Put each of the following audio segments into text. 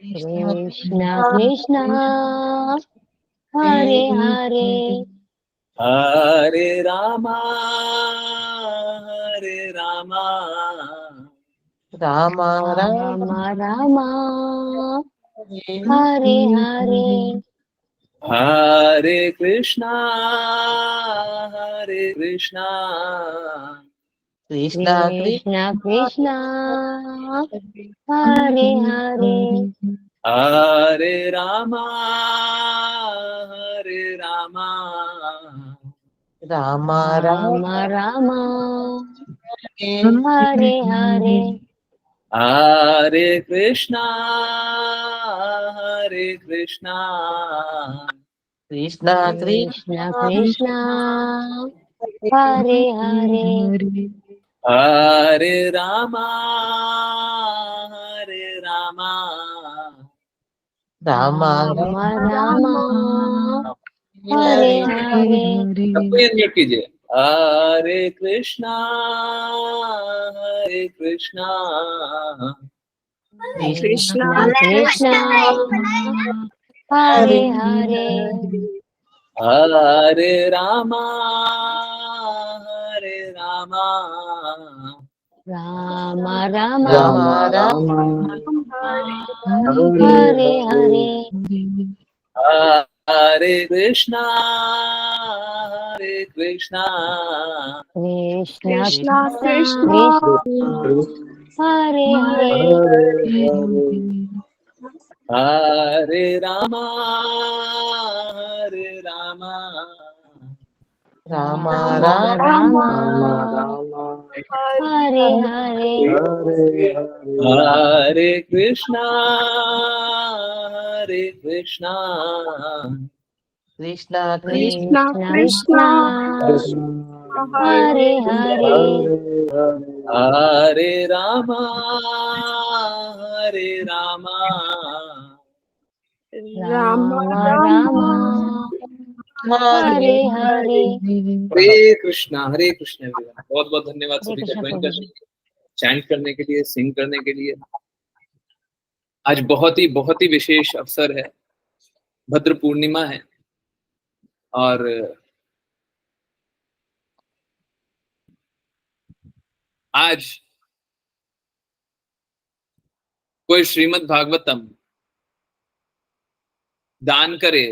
कृष्ण कृष्ण हरे हरे हरे रामा हरे रामा राम राम राम हरे हरे हरे कृष्णा हरे कृष्णा कृष्णा कृष्ण कृष्ण हरे हरे हरे रामा हरे रामा राम राम राम राम हरे हरे हरे कृष्णा हरे कृष्णा कृष्णा कृष्ण कृष्णा कृष्ण हरे हरे हरे रामा हरे रामा राम राम राम हरे हरे हरे सबको ये म्यूट कीजिए। हरे कृष्णा कृष्णा कृष्ण कृष्ण हरे हरे हरे रामा हरे रामा राम राम राम राम हरे हरे हरे कृष्णा कृष्ण कृष्णा कृष्ण हरे हरे हरे रामा हरे रामा राम राम राम हरे हरे हरे कृष्णा हरे कृष्णा कृष्णा कृष्ण कृष्णा कृष्ण हरे हरे हरे रामा हरे रामा राम राम हरे हरे हरे कृष्ण everyone। बहुत बहुत धन्यवाद हरे सभी का कृष्ण ज्वाइन प्रभु जी। करने, चैंट करने के लिए, सिंग करने के लिए। आज बहुत ही विशेष अवसर है, भद्र पूर्णिमा है और आज कोई श्रीमद् भागवतम दान करे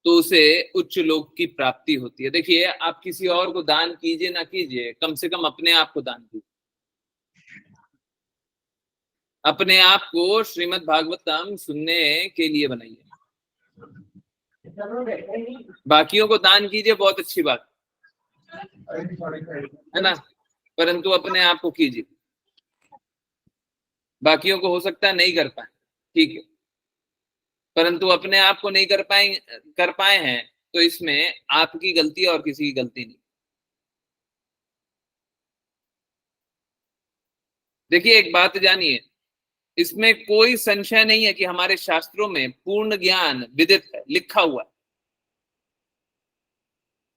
तो उसे उच्च लोक की प्राप्ति होती है। देखिए, आप किसी और को दान कीजिए ना कीजिए, कम से कम अपने आप को दान कीजिए। अपने आप को श्रीमद् भागवतम सुनने के लिए बनाइए। बाकियों को दान कीजिए, बहुत अच्छी बात है ना, परंतु अपने आप को कीजिए। बाकियों को हो सकता है नहीं कर पाए, ठीक है, परंतु अपने आप को नहीं कर पाए हैं तो इसमें आपकी गलती और किसी की गलती नहीं। देखिए, एक बात जानिए, इसमें कोई संशय नहीं है कि हमारे शास्त्रों में पूर्ण ज्ञान विदित है, लिखा हुआ है।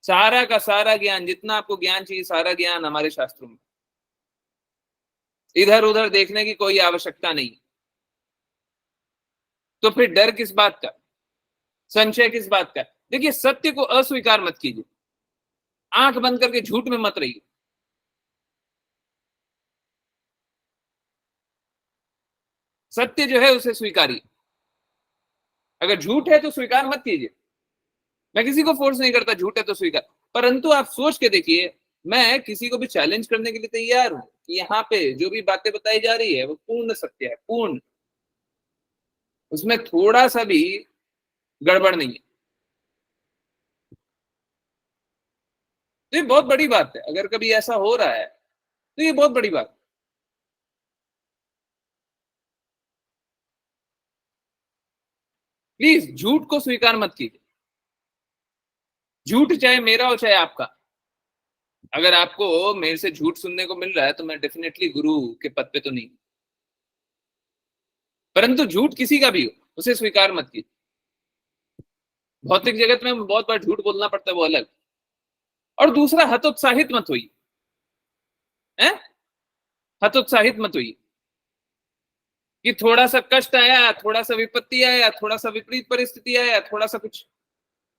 सारा का सारा ज्ञान, जितना आपको ज्ञान चाहिए, सारा ज्ञान हमारे शास्त्रों में। इधर उधर देखने की कोई आवश्यकता नहीं। तो फिर डर किस बात का, संशय किस बात का? देखिए, सत्य को अस्वीकार मत कीजिए, आंख बंद करके झूठ में मत रहिए। सत्य जो है उसे स्वीकारिए। अगर झूठ है तो स्वीकार मत कीजिए। मैं किसी को फोर्स नहीं करता, झूठ है तो स्वीकार, परंतु आप सोच के देखिए, मैं किसी को भी चैलेंज करने के लिए तैयार हूं कि यहाँ पे जो भी बातें बताई जा रही है वो पूर्ण सत्य है, पूर्ण, उसमें थोड़ा सा भी गड़बड़ नहीं है। तो ये बहुत बड़ी बात है, अगर कभी ऐसा हो रहा है तो ये बहुत बड़ी बात है। प्लीज झूठ को स्वीकार मत कीजिए, झूठ चाहे मेरा हो चाहे आपका। अगर आपको मेरे से झूठ सुनने को मिल रहा है तो मैं डेफिनेटली गुरु के पद पे तो नहीं, परंतु झूठ किसी का भी हो उसे स्वीकार मत कीजिए। भौतिक जगत में बहुत बार झूठ बोलना पड़ता है, वो अलग। और दूसरा, हतोत्साहित मत होइए, हैं? हतोत्साहित मत होइए। कि थोड़ा सा कष्ट आया, थोड़ा सा विपत्ति आया, थोड़ा सा विपरीत परिस्थिति आया, थोड़ा सा कुछ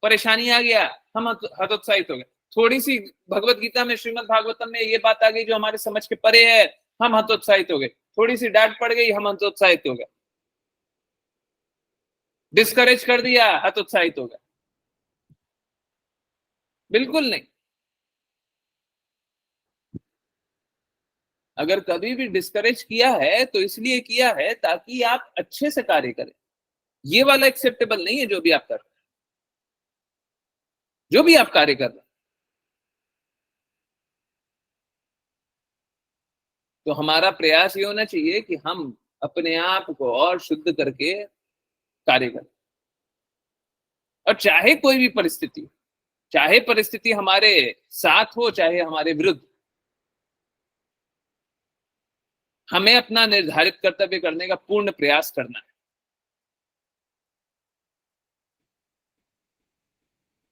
परेशानी आ गया, हम हतोत्साहित हो गए। थोड़ी सी भगवत गीता में, श्रीमद् भागवतम में ये बात आ गई जो हमारे समझ के परे है, हम हतोत्साहित हो गए। थोड़ी सी डांट पड़ गई, हम हतोत्साहित हो गए। डिस्करेज कर दिया, हतोत्साहित हो गए। बिल्कुल नहीं। अगर कभी भी डिस्करेज किया है तो इसलिए किया है ताकि आप अच्छे से कार्य करें। ये वाला एक्सेप्टेबल नहीं है जो भी आप कर रहे हैं, जो भी आप कार्य कर रहे हैं। तो हमारा प्रयास ये होना चाहिए कि हम अपने आप को और शुद्ध करके कार्य करें। और चाहे कोई भी परिस्थिति, चाहे परिस्थिति हमारे साथ हो चाहे हमारे विरुद्ध, हमें अपना निर्धारित कर्तव्य करने का पूर्ण प्रयास करना है।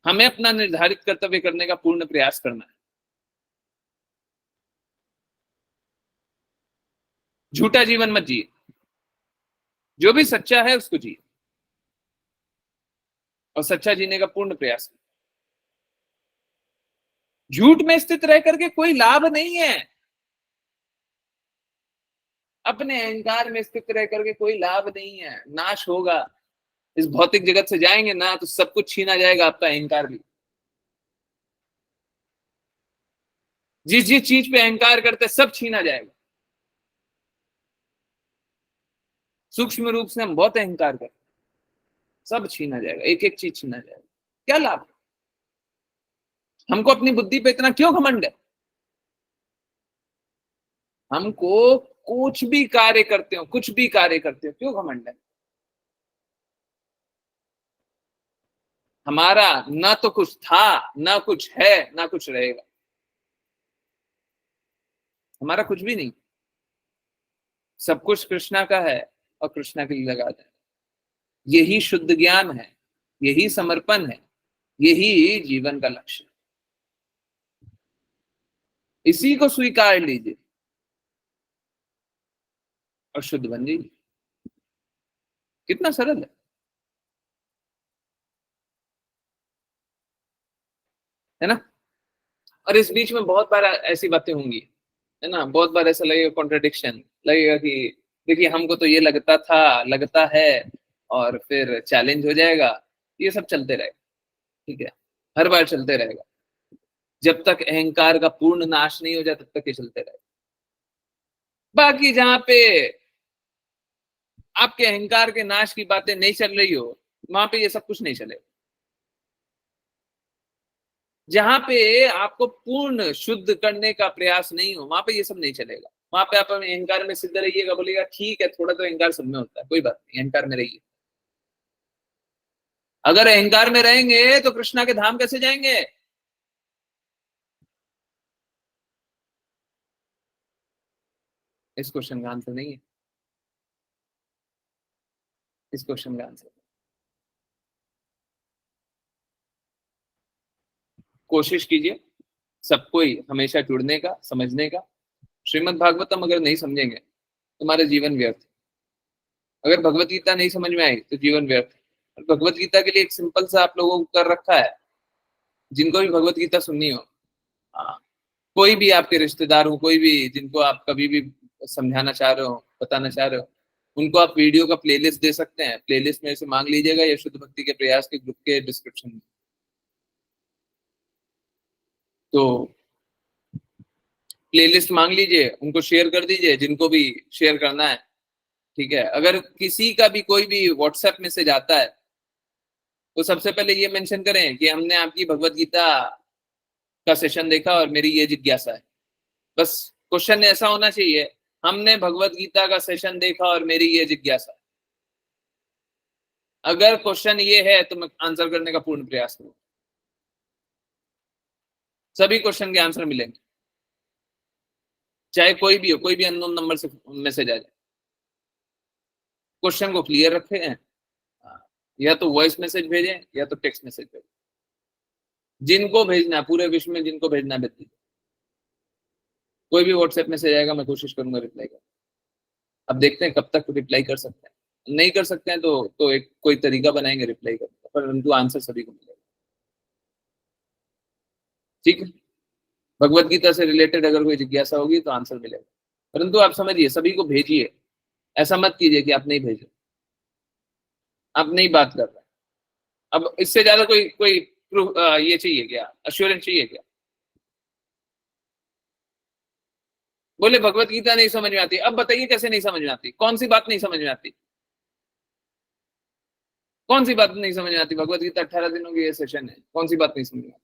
हमें अपना निर्धारित कर्तव्य करने का पूर्ण प्रयास करना है। झूठा जीवन मत जिए, जो भी सच्चा है उसको जिए और सच्चा जीने का पूर्ण प्रयास करें। झूठ में स्थित रह करके कोई लाभ नहीं है। अपने अहंकार में स्थित रह करके कोई लाभ नहीं है, नाश होगा। इस भौतिक जगत से जाएंगे ना तो सब कुछ छीना जाएगा, आपका अहंकार भी। जिस जिस चीज पे अहंकार करते सब छीना जाएगा। सूक्ष्म रूप से हम बहुत अहंकार करते, सब छीना जाएगा, एक एक चीज छीना जाएगा। क्या लाभ? हमको अपनी बुद्धि पे इतना क्यों घमंड है? हमको कुछ भी कार्य करते हो, कुछ भी कार्य करते हो, क्यों घमंड है? हमारा ना तो कुछ था, ना कुछ है, ना कुछ रहेगा। हमारा कुछ भी नहीं, सब कुछ कृष्णा का है और कृष्णा के लिए लगा दें। यही शुद्ध ज्ञान है, यही समर्पण है, यही जीवन का लक्ष्य है। इसी को स्वीकार लीजिए और शुद्ध बन जाइए। कितना सरल है ना? और इस बीच में बहुत बार ऐसी बातें होंगी, है ना? बहुत बार ऐसा लगेगा, कॉन्ट्रडिक्शन लगेगा कि देखिए हमको तो ये लगता था, लगता है, और फिर चैलेंज हो जाएगा। ये सब चलते रहेगा, ठीक है? हर बार चलते रहेगा। जब तक अहंकार का पूर्ण नाश नहीं हो जाए तब तक ये चलते रहेगा। बाकी जहां पे आपके अहंकार के नाश की बातें नहीं चल रही हो, वहां पे ये सब कुछ नहीं चलेगा। जहां पे आपको पूर्ण शुद्ध करने का प्रयास नहीं हो, वहां पे ये सब नहीं चलेगा। वहां पे आप अपने अहंकार में सिद्ध रहिएगा, बोलेगा ठीक है, थोड़ा तो अहंकार सब में होता है, कोई बात नहीं, अहंकार में रहिए। अगर अहंकार में रहेंगे तो कृष्णा के धाम कैसे जाएंगे? इस क्वेश्चन का आंसर नहीं है। इस क्वेश्चन का आंसर, कोशिश कीजिए सबको ही हमेशा जुड़ने का, समझने का। श्रीमद् भागवतम अगर नहीं समझेंगे तुम्हारे जीवन व्यर्थ है। अगर भगवत गीता नहीं समझ में आई तो जीवन व्यर्थ है। भगवत गीता के लिए एक सिंपल सा आप लोगों को कर रखा है, जिनको भी भगवत गीता सुननी हो, कोई भी आपके रिश्तेदार हो, कोई भी जिनको आप कभी भी समझाना चाह रहे हो, बताना चाह रहे हो, उनको आप वीडियो का प्लेलिस्ट दे सकते हैं। प्लेलिस्ट में से मांग लीजिएगा या शुद्ध भक्ति के प्रयास के ग्रुप के डिस्क्रिप्शन में। तो प्लेलिस्ट मांग लीजिए, उनको शेयर कर दीजिए जिनको भी शेयर करना है, ठीक है? अगर किसी का भी कोई भी व्हाट्सएप मैसेज आता है तो सबसे पहले ये मेंशन करें कि हमने आपकी भगवत गीता का सेशन देखा और मेरी ये जिज्ञासा है। बस क्वेश्चन ऐसा होना चाहिए, हमने भगवत गीता का सेशन देखा और मेरी ये जिज्ञासा है। अगर क्वेश्चन ये है तो मैं आंसर करने का पूर्ण प्रयास करूँ। सभी क्वेश्चन के आंसर मिलेंगे, चाहे कोई भी हो, कोई भी अननोन नंबर से मैसेज आ जाए। क्वेश्चन को क्लियर रखे हैं, या तो वॉइस मैसेज भेजें या तो टेक्स्ट मैसेज भेजें। जिनको भेजना, पूरे विश्व में जिनको भेजना भेज दीजिए। कोई भी व्हाट्सएप मैसेज आएगा मैं कोशिश करूंगा रिप्लाई करने। अब देखते हैं कब तक रिप्लाई कर सकते हैं। नहीं कर सकते हैं तो एक कोई तरीका बनाएंगे रिप्लाई करने का, परंतु आंसर सभी को मिलेगा। ठीक है, भगवत गीता से रिलेटेड अगर कोई जिज्ञासा होगी तो आंसर मिलेगा, परंतु आप समझिए सभी को भेजिए। ऐसा मत कीजिए कि आप नहीं भेजे, आप नहीं बात कर रहे। अब इससे ज्यादा कोई कोई प्रूफ ये चाहिए क्या, अश्योरेंस चाहिए क्या? बोले भगवत गीता नहीं समझ में आती। अब बताइए कैसे नहीं समझ में आती, कौन सी बात नहीं समझ में आती, कौन सी बात नहीं समझ में आती? भगवत गीता 18 दिनों की ये सेशन है, कौन सी बात नहीं समझ में आती?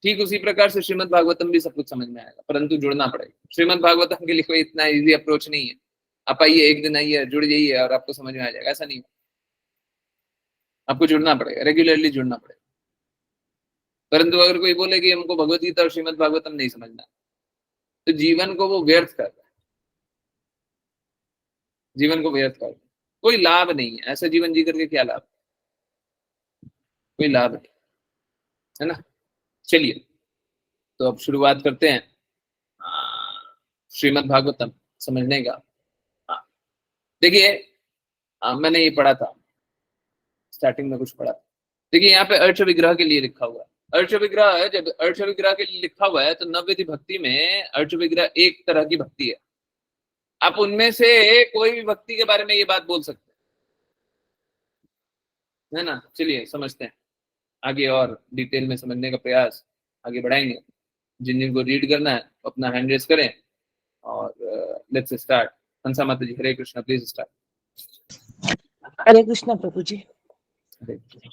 ठीक उसी प्रकार से श्रीमद् भागवतम भी सब कुछ समझ में आएगा, परंतु जुड़ना पड़ेगा। श्रीमद् भागवतम के लिए कोई इतना इजी अप्रोच नहीं है, आप आइए एक दिन आइए जुड़ जाइए और आपको समझ में आ जाएगा, ऐसा नहीं। आपको जुड़ना पड़ेगा, रेगुलरली जुड़ना पड़ेगा। परंतु अगर कोई बोले कि हमको भगवत गीता और श्रीमद् भागवतम नहीं समझना, तो जीवन को वो व्यर्थ कर रहा है, जीवन को व्यर्थ कर रहा है। कोई लाभ नहीं है, ऐसा जीवन जी करके क्या लाभ, कोई लाभ नहीं है ना। चलिए तो अब शुरुआत करते हैं श्रीमद् भागवतम समझने का। देखिए मैंने ये पढ़ा था, स्टार्टिंग में कुछ पढ़ा था। देखिए यहाँ पे अर्च विग्रह के लिए लिखा हुआ है। अर्च विग्रह, जब अर्च विग्रह के लिए लिखा हुआ है तो नवविधि भक्ति में अर्च विग्रह एक तरह की भक्ति है। आप उनमें से कोई भी भक्ति के बारे में ये बात बोल सकते हैं, है ना। चलिए समझते हैं आगे और डिटेल में समझने का प्रयास आगे बढ़ाएंगे। जिन जिनको रीड करना है अपना हैंड रेस करें और लेट्स स्टार्ट। हंसा माता जी, हरे कृष्णा, प्लीज स्टार्ट। हरे कृष्णा प्रभु जी। हरे कृष्णा।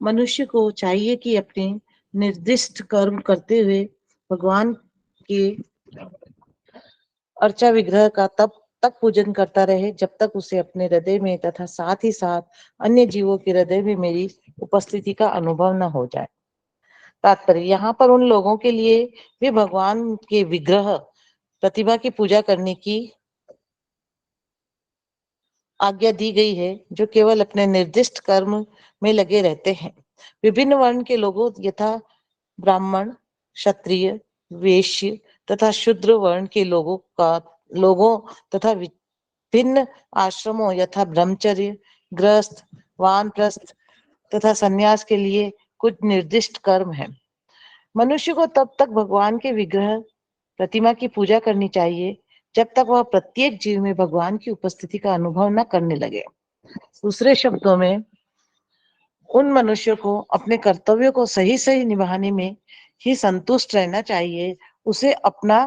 मनुष्य को चाहिए कि अपने निर्दिष्ट कर्म करते हुए भगवान के अर्चा विग्रह का तब तक पूजन करता रहे जब तक उसे अपने हृदय में तथा साथ ही साथ अन्य जीवों के हृदय में मेरी उपस्थिति का अनुभव न हो जाए। तात्पर्य यहाँ पर उन लोगों के लिए भी भगवान के विग्रह प्रतिभा की पूजा करने की आज्ञा दी गई है, जो केवल अपने निर्दिष्ट कर्म में लगे रहते हैं। विभिन्न वर्ण के लोगों यथा ब्राह्मण, क्षत्रिय, वैश्य तथा शूद्र वर्ण के लोगों तथा विभिन्न आश्रमों यथा ब्रह्मचर्य, गृहस्थ, वानप्रस्थ तथा संन्यास के लिए कुछ निर्दिष्ट कर्म है। मनुष्य को तब तक भगवान के विग्रह प्रतिमा की पूजा करनी चाहिए जब तक वह प्रत्येक जीव में भगवान की उपस्थिति का अनुभव न करने लगे। दूसरे शब्दों में उन मनुष्यों को अपने कर्तव्यों को सही सही निभाने में ही संतुष्ट रहना चाहिए। उसे अपना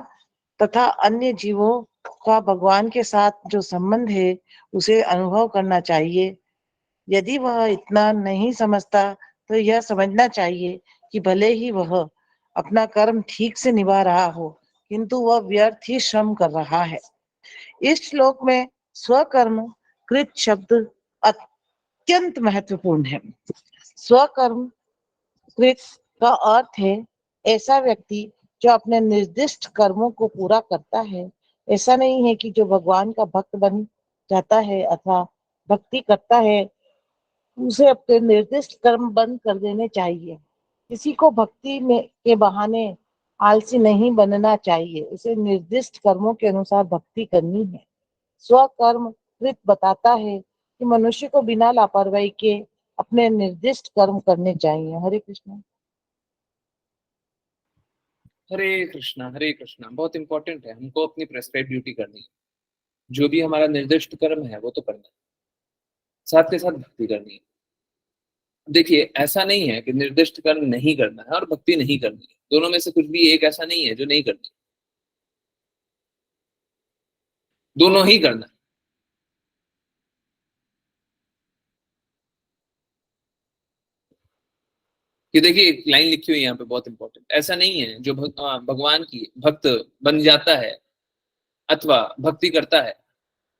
तथा अन्य जीवों का भगवान के साथ जो संबंध है उसे अनुभव करना चाहिए। यदि वह इतना नहीं समझता तो यह समझना चाहिए कि भले ही वह अपना कर्म ठीक से निभा रहा हो, किंतु वह व्यर्थ ही श्रम कर रहा है। इस श्लोक में स्वकर्म कृत शब्द अत्यंत महत्वपूर्ण है। स्वकर्म कृत का अर्थ है ऐसा व्यक्ति जो अपने निर्दिष्ट कर्मों को पूरा करता है। ऐसा नहीं है कि जो भगवान का भक्त बन जाता है अथवा भक्ति करता है उसे अपने निर्दिष्ट कर्म बंद कर देने चाहिए। किसी को भक्ति में के बहाने आलसी नहीं बनना चाहिए, उसे निर्दिष्ट कर्मों के अनुसार भक्ति करनी है। स्वकर्म कृत बताता है कि मनुष्य को बिना लापरवाही के अपने निर्दिष्ट कर्म करने चाहिए। हरे कृष्ण। हरे कृष्णा, हरे कृष्णा। बहुत इंपॉर्टेंट है, हमको अपनी प्रेस्क्राइब ड्यूटी करनी है। जो भी हमारा निर्दिष्ट कर्म है वो तो करना है, साथ के साथ भक्ति करनी है। देखिए ऐसा नहीं है कि निर्दिष्ट कर्म नहीं करना है और भक्ति नहीं करनी है, दोनों में से कुछ भी एक ऐसा नहीं है जो नहीं करनी, दोनों ही करना है। कि देखिए एक लाइन लिखी हुई है यहाँ पे बहुत इंपॉर्टेंट, ऐसा नहीं है जो भगवान की भक्त बन जाता है अथवा भक्ति करता है।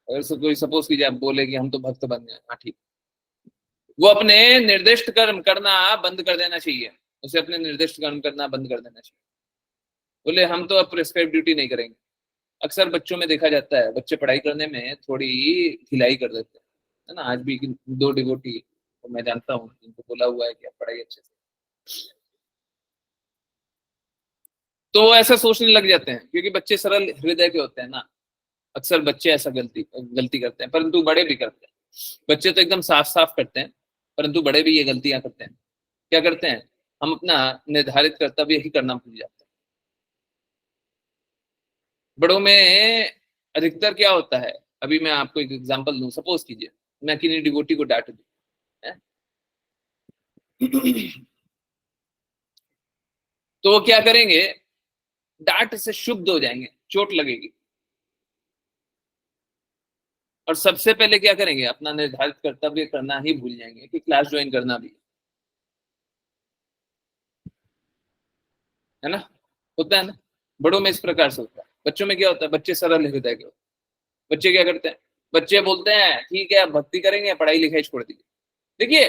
अगर कोई सपोज कीजिए आप बोले कि हम तो भक्त बन गए, हाँ ठीक, वो अपने निर्दिष्ट कर्म करना बंद कर देना चाहिए, उसे अपने निर्दिष्ट कर्म करना बंद कर देना चाहिए। बोले हम तो अब प्रिस्क्राइब ड्यूटी नहीं करेंगे। अक्सर बच्चों में देखा जाता है बच्चे पढ़ाई करने में थोड़ी ढिलाई कर देते हैं, है ना। आज भी दो डिवोटी तो मैं जानता हूँ जिनको बोला हुआ है कि आप पढ़ाई अच्छे से, तो वो ऐसा सोचने लग जाते हैं क्योंकि बच्चे सरल हृदय के होते हैं ना, अक्सर बच्चे ऐसा गलती करते हैं, परंतु बड़े भी करते हैं। बच्चे तो एकदम साफ साफ करते हैं, परंतु बड़े भी ये गलतियां करते हैं। क्या करते हैं? हम अपना निर्धारित कर्तव्य ही करना भूल जाते हैं। बड़ों में अधिकतर क्या होता है, अभी मैं आपको एक एग्जांपल दूं। सपोज कीजिए मैं किन्हीं डिवोटी को डांट दूं, है? तो वो क्या करेंगे? डांट से शुद्ध हो जाएंगे, चोट लगेगी, और सबसे पहले क्या करेंगे? अपना निर्धारित कर्तव्य करना ही भूल जाएंगे कि क्लास ज्वाइन करना भी है ना। होता है ना, बड़ों में इस प्रकार से होता है। बच्चों में क्या होता है? बच्चे सरल हृदय के होते हैं। बच्चे क्या करते हैं? बच्चे बोलते हैं ठीक है अब भक्ति करेंगे, पढ़ाई लिखाई छोड़ दीजिए। देखिए,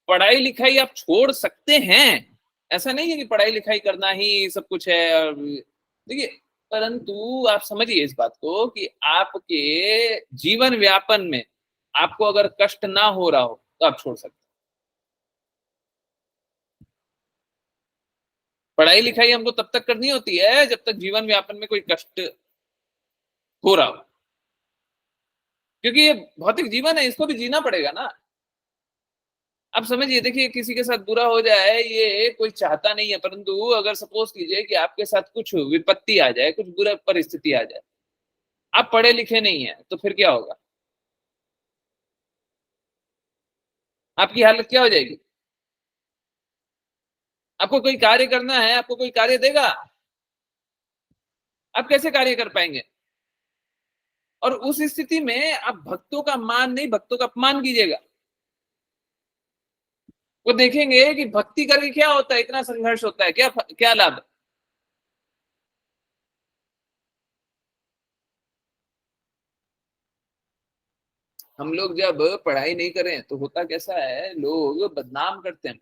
पढ़ाई लिखाई आप छोड़ सकते हैं, ऐसा नहीं है कि पढ़ाई लिखाई करना ही सब कुछ है। और देखिए, परंतु आप समझिए इस बात को कि आपके जीवन व्यापन में आपको अगर कष्ट ना हो रहा हो तो आप छोड़ सकते हैं। पढ़ाई लिखाई हमको तब तक करनी होती है जब तक जीवन व्यापन में कोई कष्ट हो रहा हो, क्योंकि ये भौतिक जीवन है, इसको भी जीना पड़ेगा ना। अब समझिए, देखिए किसी के साथ बुरा हो जाए ये कोई चाहता नहीं है, परंतु अगर सपोज कीजिए कि आपके साथ कुछ विपत्ति आ जाए, कुछ बुरा परिस्थिति आ जाए, आप पढ़े लिखे नहीं है, तो फिर क्या होगा? आपकी हालत क्या हो जाएगी? आपको कोई कार्य करना है, आपको कोई कार्य देगा? आप कैसे कार्य कर पाएंगे? और उस स्थिति में आप भक्तों का मान नहीं, भक्तों का अपमान कीजिएगा। वो देखेंगे कि भक्ति करके क्या होता है, इतना संघर्ष होता है, क्या क्या लाभ है? हम लोग जब पढ़ाई नहीं करें तो होता कैसा है, लोग बदनाम करते हैं।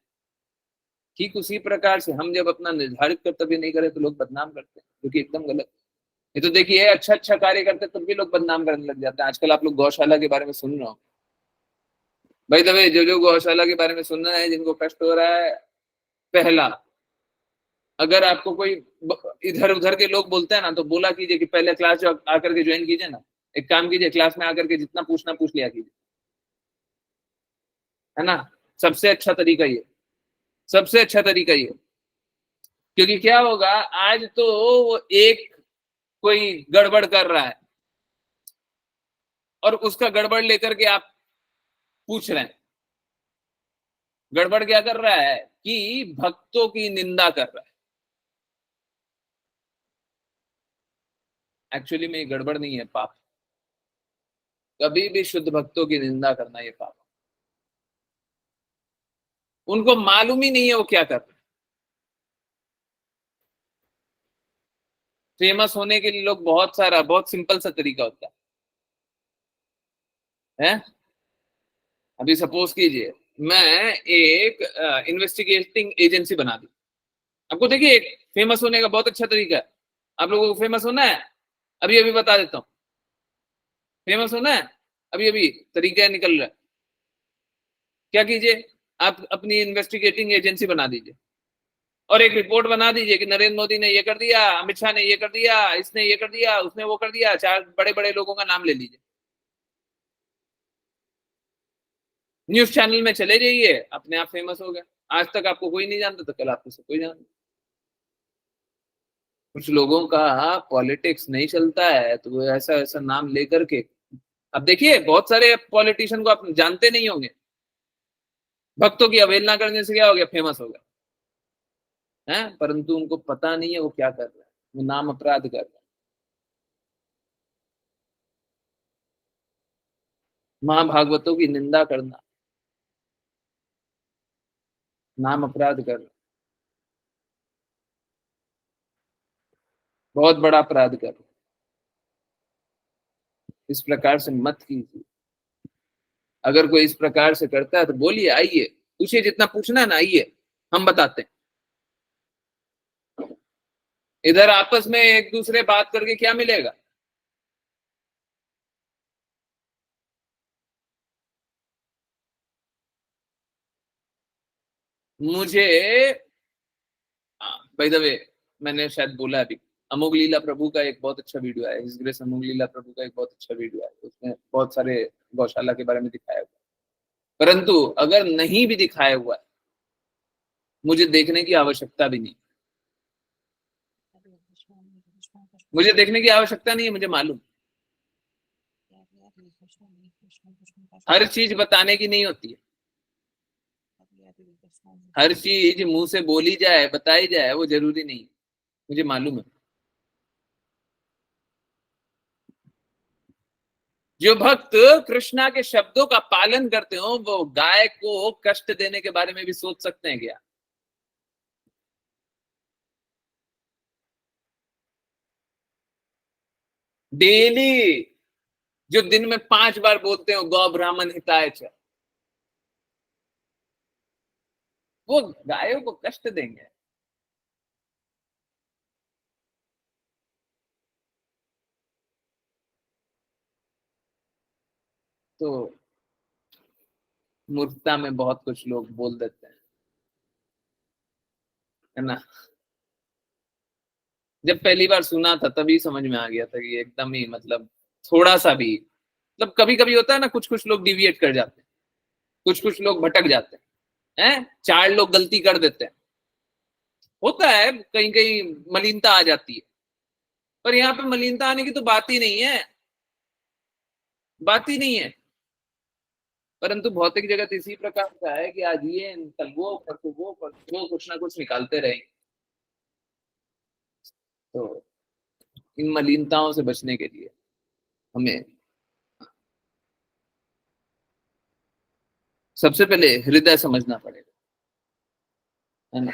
ठीक उसी प्रकार से हम जब अपना निर्धारित कर्तव्य नहीं करें तो लोग बदनाम करते हैं, जो कि एकदम गलत। ये तो देखिए, अच्छा अच्छा कार्य करते तब भी लोग बदनाम करने लग जाते हैं। आजकल आप लोग गौशाला के बारे में सुन रहे हो भाई, तभी जो जो गौशाला के बारे में सुन रहे हैं, जिनको कष्ट हो रहा है, पहला, अगर आपको कोई इधर उधर के लोग बोलते हैं ना, तो बोला कीजिए कि पहले क्लास आकर के ज्वाइन कीजिए ना। एक काम कीजिए, क्लास में आकर के जितना पूछना पूछ लिया कीजिए, है ना। सबसे अच्छा तरीका ये, सबसे अच्छा तरीका ये। क्योंकि क्या होगा, आज तो वो एक कोई गड़बड़ कर रहा है और उसका गड़बड़ लेकर के आप पूछ रहे हैं। गड़बड़ क्या कर रहा है कि भक्तों की निंदा कर रहा है। एक्चुअली में ये गड़बड़ नहीं है, पाप। कभी भी शुद्ध भक्तों की निंदा करना ये पाप। उनको मालूम ही नहीं है वो क्या कर रहे हैं। फेमस होने के लिए लोग बहुत सिंपल सा तरीका होता है। अभी सपोज कीजिए मैं एक इन्वेस्टिगेटिंग एजेंसी बना दी। आपको देखिए, एक फेमस होने का बहुत अच्छा तरीका है। आप लोगों को फेमस होना है, अभी अभी बता देता हूँ। फेमस होना है, अभी अभी तरीका निकल रहा है। क्या कीजिए, आप अपनी इन्वेस्टिगेटिंग एजेंसी बना दीजिए और एक रिपोर्ट बना दीजिए कि नरेंद्र मोदी ने ये कर दिया, अमित शाह ने ये कर दिया, इसने ये कर दिया, उसने वो कर दिया। 4 बड़े बड़े लोगों का नाम ले लीजिए, न्यूज चैनल में चले जाइए, अपने आप फेमस हो गए। आज तक आपको कोई नहीं जानता, तो कल आपको सब कोई जानता। कुछ लोगों का पॉलिटिक्स नहीं चलता है तो वो ऐसा ऐसा नाम लेकर के, अब देखिए बहुत सारे पॉलिटिशियन को आप जानते नहीं होंगे, भक्तों की अवहेलना करने से क्या हो गया? फेमस हो गया है। परंतु उनको पता नहीं है वो क्या कर रहा है, वो नाम अपराध कर रहा है। मां भागवतों की निंदा करना नाम अपराध कर रहा है, बहुत बड़ा अपराध कर रहा है। इस प्रकार से मत कीजिए। अगर कोई इस प्रकार से करता है तो बोलिए, आइए पूछिए, जितना पूछना है ना, आइए हम बताते हैं। इधर आपस में एक दूसरे बात करके क्या मिलेगा? मुझे, बाय द वे, मैंने शायद बोला अभी, अमोघ लीला प्रभु का एक बहुत अच्छा वीडियो है, हिज ग्रेस अमोघ लीला प्रभु का एक बहुत अच्छा वीडियो है, उसमें बहुत सारे गौशाला के बारे में दिखाया हुआ है। परंतु अगर नहीं भी दिखाया हुआ है, मुझे देखने की आवश्यकता भी नहीं, मुझे देखने की आवश्यकता नहीं है, मुझे मालूम हर चीज बताने की नहीं होती है, हर चीज मुंह से बोली जाए बताई जाए वो जरूरी नहीं, मुझे मालूम है। जो भक्त कृष्णा के शब्दों का पालन करते हो वो गाय को कष्ट देने के बारे में भी सोच सकते हैं क्या? डेली जो दिन में 5 बार बोलते हो गौ ब्राह्मण हिताय च, वो गायों को कष्ट देंगे? तो मूर्खता में बहुत कुछ लोग बोल देते हैं, है ना। जब पहली बार सुना था तभी समझ में आ गया था कि एकदम ही मतलब थोड़ा सा भी मतलब कभी कभी होता है ना, कुछ कुछ लोग डिविएट कर जाते हैं, कुछ कुछ लोग भटक जाते हैं, 4 लोग गलती कर देते हैं, होता है, कहीं कहीं मलिनता आ जाती है। पर यहाँ पे मलिनता आने की तो बात ही नहीं है, बात ही नहीं है। परंतु भौतिक जगत इसी प्रकार का है कि आज ये कल वो परसों वो कुछ ना कुछ निकालते रहेंगे। तो इन मलिनताओं से बचने के लिए हमें सबसे पहले हृदय समझना पड़ेगा, है ना,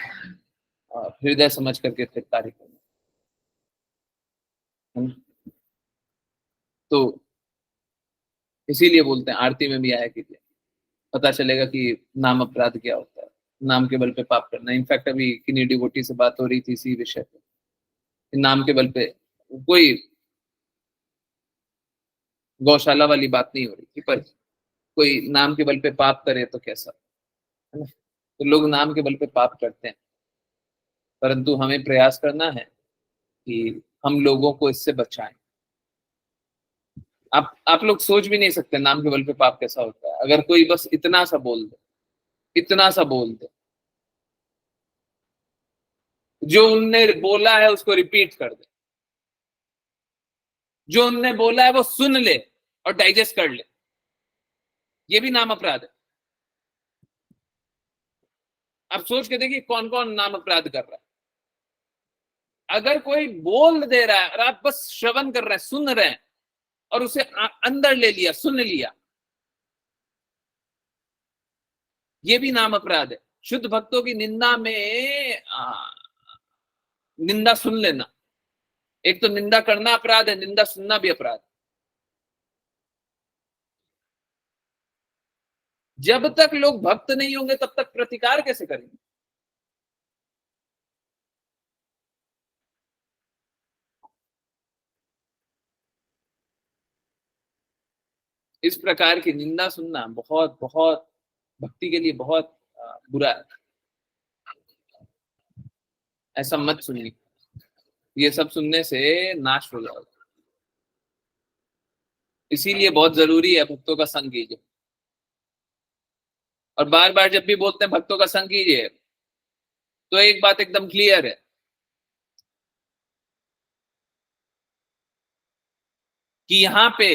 और हृदय समझ करके फिर कार्य करना, है ना। तो इसीलिए बोलते हैं आरती में भी आया कीजिए, पता चलेगा कि नाम अपराध क्या होता है, नाम के बल पे पाप करना। इनफैक्ट अभी किन्हीं डिवोटी से बात हो रही थी इसी विषय पे, नाम के बल पे कोई गौशाला वाली बात नहीं हो रही थी, पर कोई नाम के बल पे पाप करे तो कैसा, है ना। तो लोग नाम के बल पे पाप करते हैं, परंतु हमें प्रयास करना है कि हम लोगों को इससे बचाएं। आप लोग सोच भी नहीं सकते नाम के बल पे पाप कैसा होता है। अगर कोई बस इतना सा बोल दे, इतना सा बोल दे, जो उनने बोला है उसको रिपीट कर दे, जो उनने बोला है वो सुन ले और डाइजेस्ट कर ले, ये भी नाम अपराध है। आप सोच के देखिए कौन कौन नाम अपराध कर रहा है। अगर कोई बोल दे रहा है और आप बस श्रवण कर रहे हैं, सुन रहे हैं और उसे अंदर ले लिया, सुन लिया, ये भी नाम अपराध है। शुद्ध भक्तों की निंदा में निंदा सुन लेना, एक तो निंदा करना अपराध है, निंदा सुनना भी अपराध। जब तक लोग भक्त नहीं होंगे तब तक प्रतिकार कैसे करेंगे? इस प्रकार की निंदा सुनना बहुत बहुत भक्ति के लिए बहुत बुरा है। ऐसा मत सुनिए, ये सब सुनने से नाश हो जाओगे। इसीलिए बहुत जरूरी है भक्तों का संग कीजिए। और बार बार जब भी बोलते हैं भक्तों का संग कीजिए, तो एक बात एकदम क्लियर है कि यहाँ पे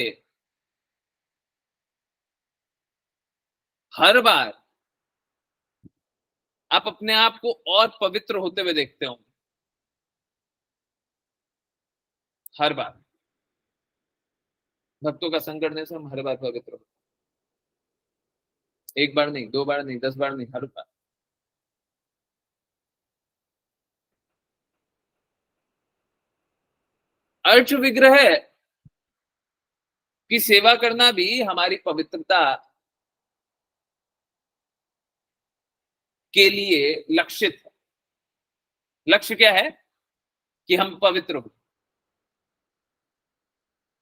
हर बार आप अपने आप को और पवित्र होते हुए देखते होंगे, हर बार भक्तों का संग करने से हम हर बार पवित्र होते, एक बार नहीं, 2 बार नहीं, 10 बार नहीं, हर बार। अर्च विग्रह की सेवा करना भी हमारी पवित्रता के लिए लक्षित है। लक्ष्य क्या है? कि हम पवित्र हो।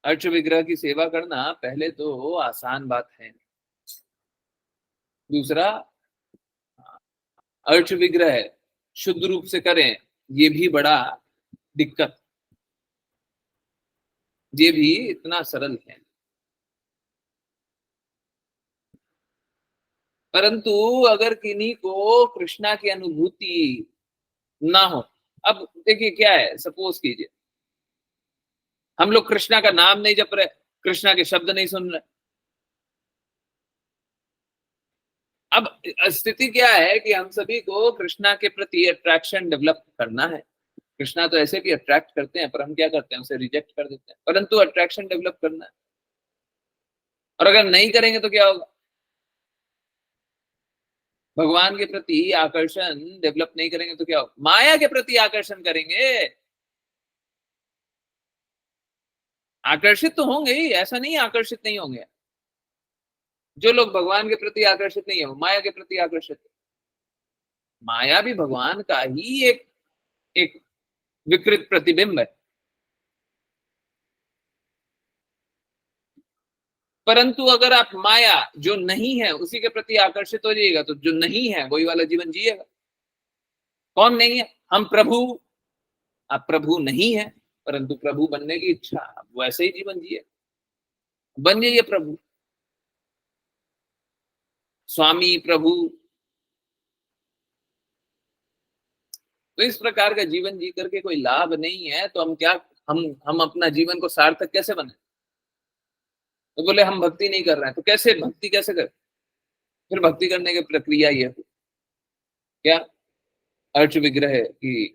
अर्च विग्रह की सेवा करना पहले तो आसान बात है, दूसरा अर्च विग्रह शुद्ध रूप से करें ये भी बड़ा दिक्कत। ये भी इतना सरल है। परंतु अगर किन्हीं को कृष्णा की अनुभूति ना हो, अब देखिए क्या है, सपोज कीजिए हम लोग कृष्णा का नाम नहीं जप रहे, कृष्णा के शब्द नहीं सुन रहे। अब स्थिति क्या है कि हम सभी को कृष्णा के प्रति अट्रैक्शन डेवलप करना है। कृष्णा तो ऐसे भी अट्रैक्ट करते हैं, पर हम क्या करते हैं, उसे रिजेक्ट कर देते हैं। परंतु अट्रैक्शन डेवलप करना है, और अगर नहीं करेंगे तो क्या होगा? भगवान के प्रति आकर्षण डेवलप नहीं करेंगे तो क्या होगा? माया के प्रति आकर्षण करेंगे। आकर्षित तो होंगे ही, ऐसा नहीं आकर्षित नहीं होंगे। जो लोग भगवान के प्रति आकर्षित नहीं है वो माया के प्रति आकर्षित है। माया भी भगवान का ही एक एक विकृत प्रतिबिंब है। परंतु अगर आप माया जो नहीं है उसी के प्रति आकर्षित हो जाइएगा तो जो नहीं है वही वाला जीवन जिएगा। कौन नहीं है? हम प्रभु। आप प्रभु नहीं है, परंतु प्रभु बनने की इच्छा, आप वैसे ही जीवन जिए, बन जाइए प्रभु, स्वामी, प्रभु। तो इस प्रकार का जीवन जी करके कोई लाभ नहीं है, तो हम क्या, हम अपना जीवन को सार्थक कैसे बने? तो बोले हम भक्ति नहीं कर रहे हैं, तो कैसे भक्ति कैसे करें? फिर भक्ति करने की प्रक्रिया ये है, क्या? अर्च विग्रह की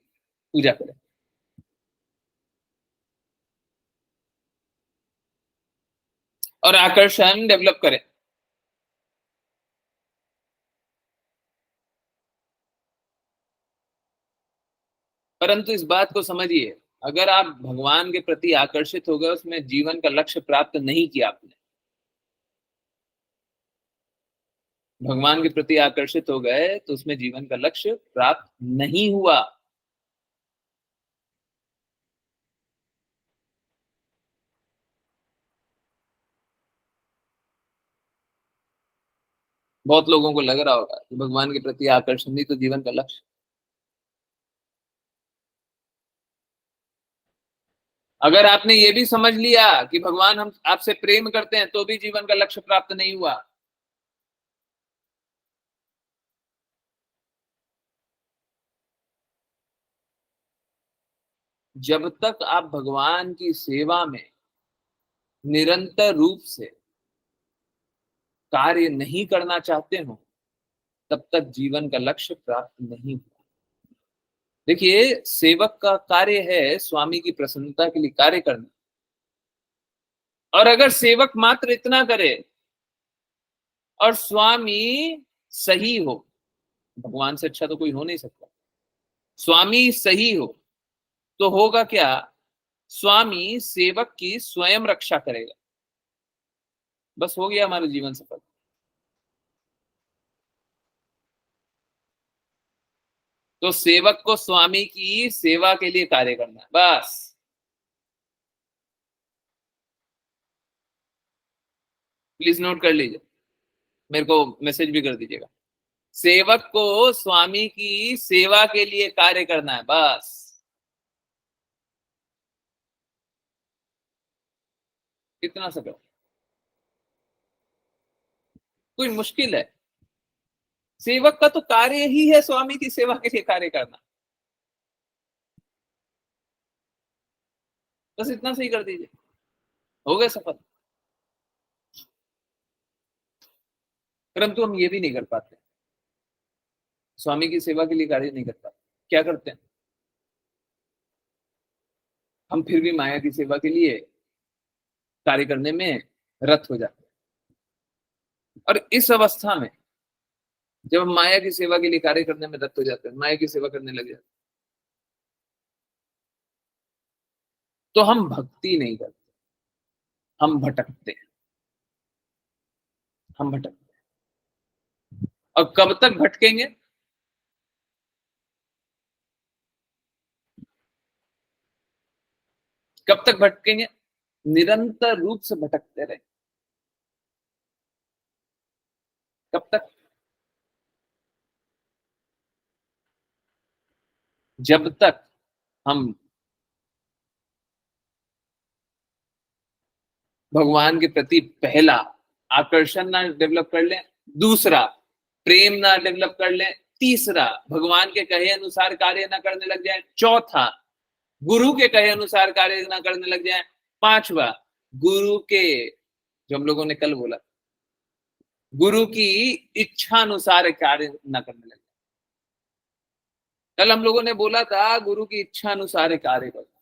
पूजा करें। और आकर्षण डेवलप करें। परंतु इस बात को समझिए, अगर आप भगवान के प्रति आकर्षित हो गए, उसमें जीवन का लक्ष्य प्राप्त नहीं किया आपने, भगवान के प्रति आकर्षित हो गए तो उसमें जीवन का लक्ष्य प्राप्त नहीं हुआ। बहुत लोगों को लग रहा होगा कि भगवान के प्रति आकर्षण ही तो जीवन का लक्ष्य। अगर आपने ये भी समझ लिया कि भगवान हम आपसे प्रेम करते हैं तो भी जीवन का लक्ष्य प्राप्त नहीं हुआ। जब तक आप भगवान की सेवा में निरंतर रूप से कार्य नहीं करना चाहते हो, तब तक जीवन का लक्ष्य प्राप्त नहीं हुआ। देखिए, सेवक का कार्य है स्वामी की प्रसन्नता के लिए कार्य करना। और अगर सेवक मात्र इतना करे और स्वामी सही हो, भगवान से अच्छा तो कोई हो नहीं सकता। स्वामी सही हो तो होगा क्या? स्वामी सेवक की स्वयं रक्षा करेगा। बस हो गया हमारा जीवन सफल। तो सेवक को स्वामी की सेवा के लिए कार्य करना है, बस। प्लीज नोट कर लीजिए, मेरे को मैसेज भी कर दीजिएगा। सेवक को स्वामी की सेवा के लिए कार्य करना है, बस। कितना सरल, कोई मुश्किल है? सेवक का तो कार्य ही है स्वामी की सेवा के लिए कार्य करना। बस इतना सही कर दीजिए, हो गए सफल। परंतु हम ये भी नहीं कर पाते, स्वामी की सेवा के लिए कार्य नहीं कर पाते। क्या करते हैं? हम फिर भी माया की सेवा के लिए कार्य करने में रत हो जाते हैं। और इस अवस्था में जब हम माया की सेवा के लिए कार्य करने में रत हो जाते हैं, माया की सेवा करने लग जाते हैं, तो हम भक्ति नहीं करते, हम भटकते हैं। हम भटकते हैं। और कब तक भटकेंगे? कब तक भटकेंगे? निरंतर रूप से भटकते रहे। कब तक? जब तक हम भगवान के प्रति पहला आकर्षण ना डेवलप कर लें, दूसरा प्रेम ना डेवलप कर लें, तीसरा भगवान के कहे अनुसार कार्य ना करने लग जाए, चौथा गुरु के कहे अनुसार कार्य ना करने लग जाए, पांचवा गुरु के, जो हम लोगों ने कल बोला, गुरु की इच्छा अनुसार कार्य ना करने लगे। कल हम लोगों ने बोला था गुरु की इच्छा अनुसार कार्य करना।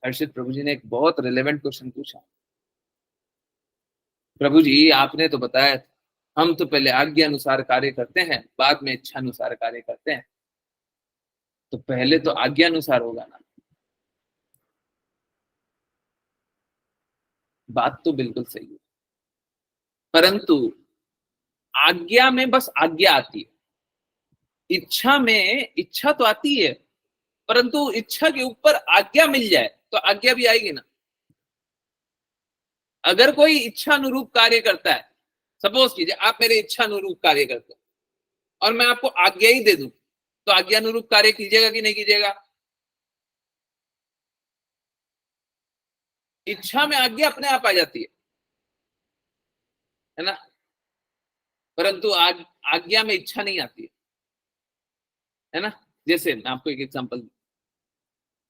हर्षित प्रभु जी ने एक बहुत रिलेवेंट क्वेश्चन पूछा, प्रभु जी आपने तो बताया हम तो पहले आज्ञा अनुसार कार्य करते हैं, बाद में इच्छा अनुसार कार्य करते हैं, तो पहले तो आज्ञा अनुसार होगा ना। बात तो बिल्कुल सही है, परंतु आज्ञा में बस आज्ञा आती है, इच्छा में इच्छा तो आती है, परंतु इच्छा के ऊपर आज्ञा मिल जाए तो आज्ञा भी आएगी ना। अगर कोई इच्छा अनुरूप कार्य करता है, सपोज कीजिए आप मेरे इच्छा अनुरूप कार्य करते हो और मैं आपको आज्ञा ही दे दूं, तो आज्ञा अनुरूप कार्य कीजिएगा कि नहीं कीजिएगा? इच्छा में आज्ञा अपने आप आ जाती है ना, परंतु आज्ञा में इच्छा नहीं आती है ना। जैसे मैं आपको एक एग्जांपल दूं,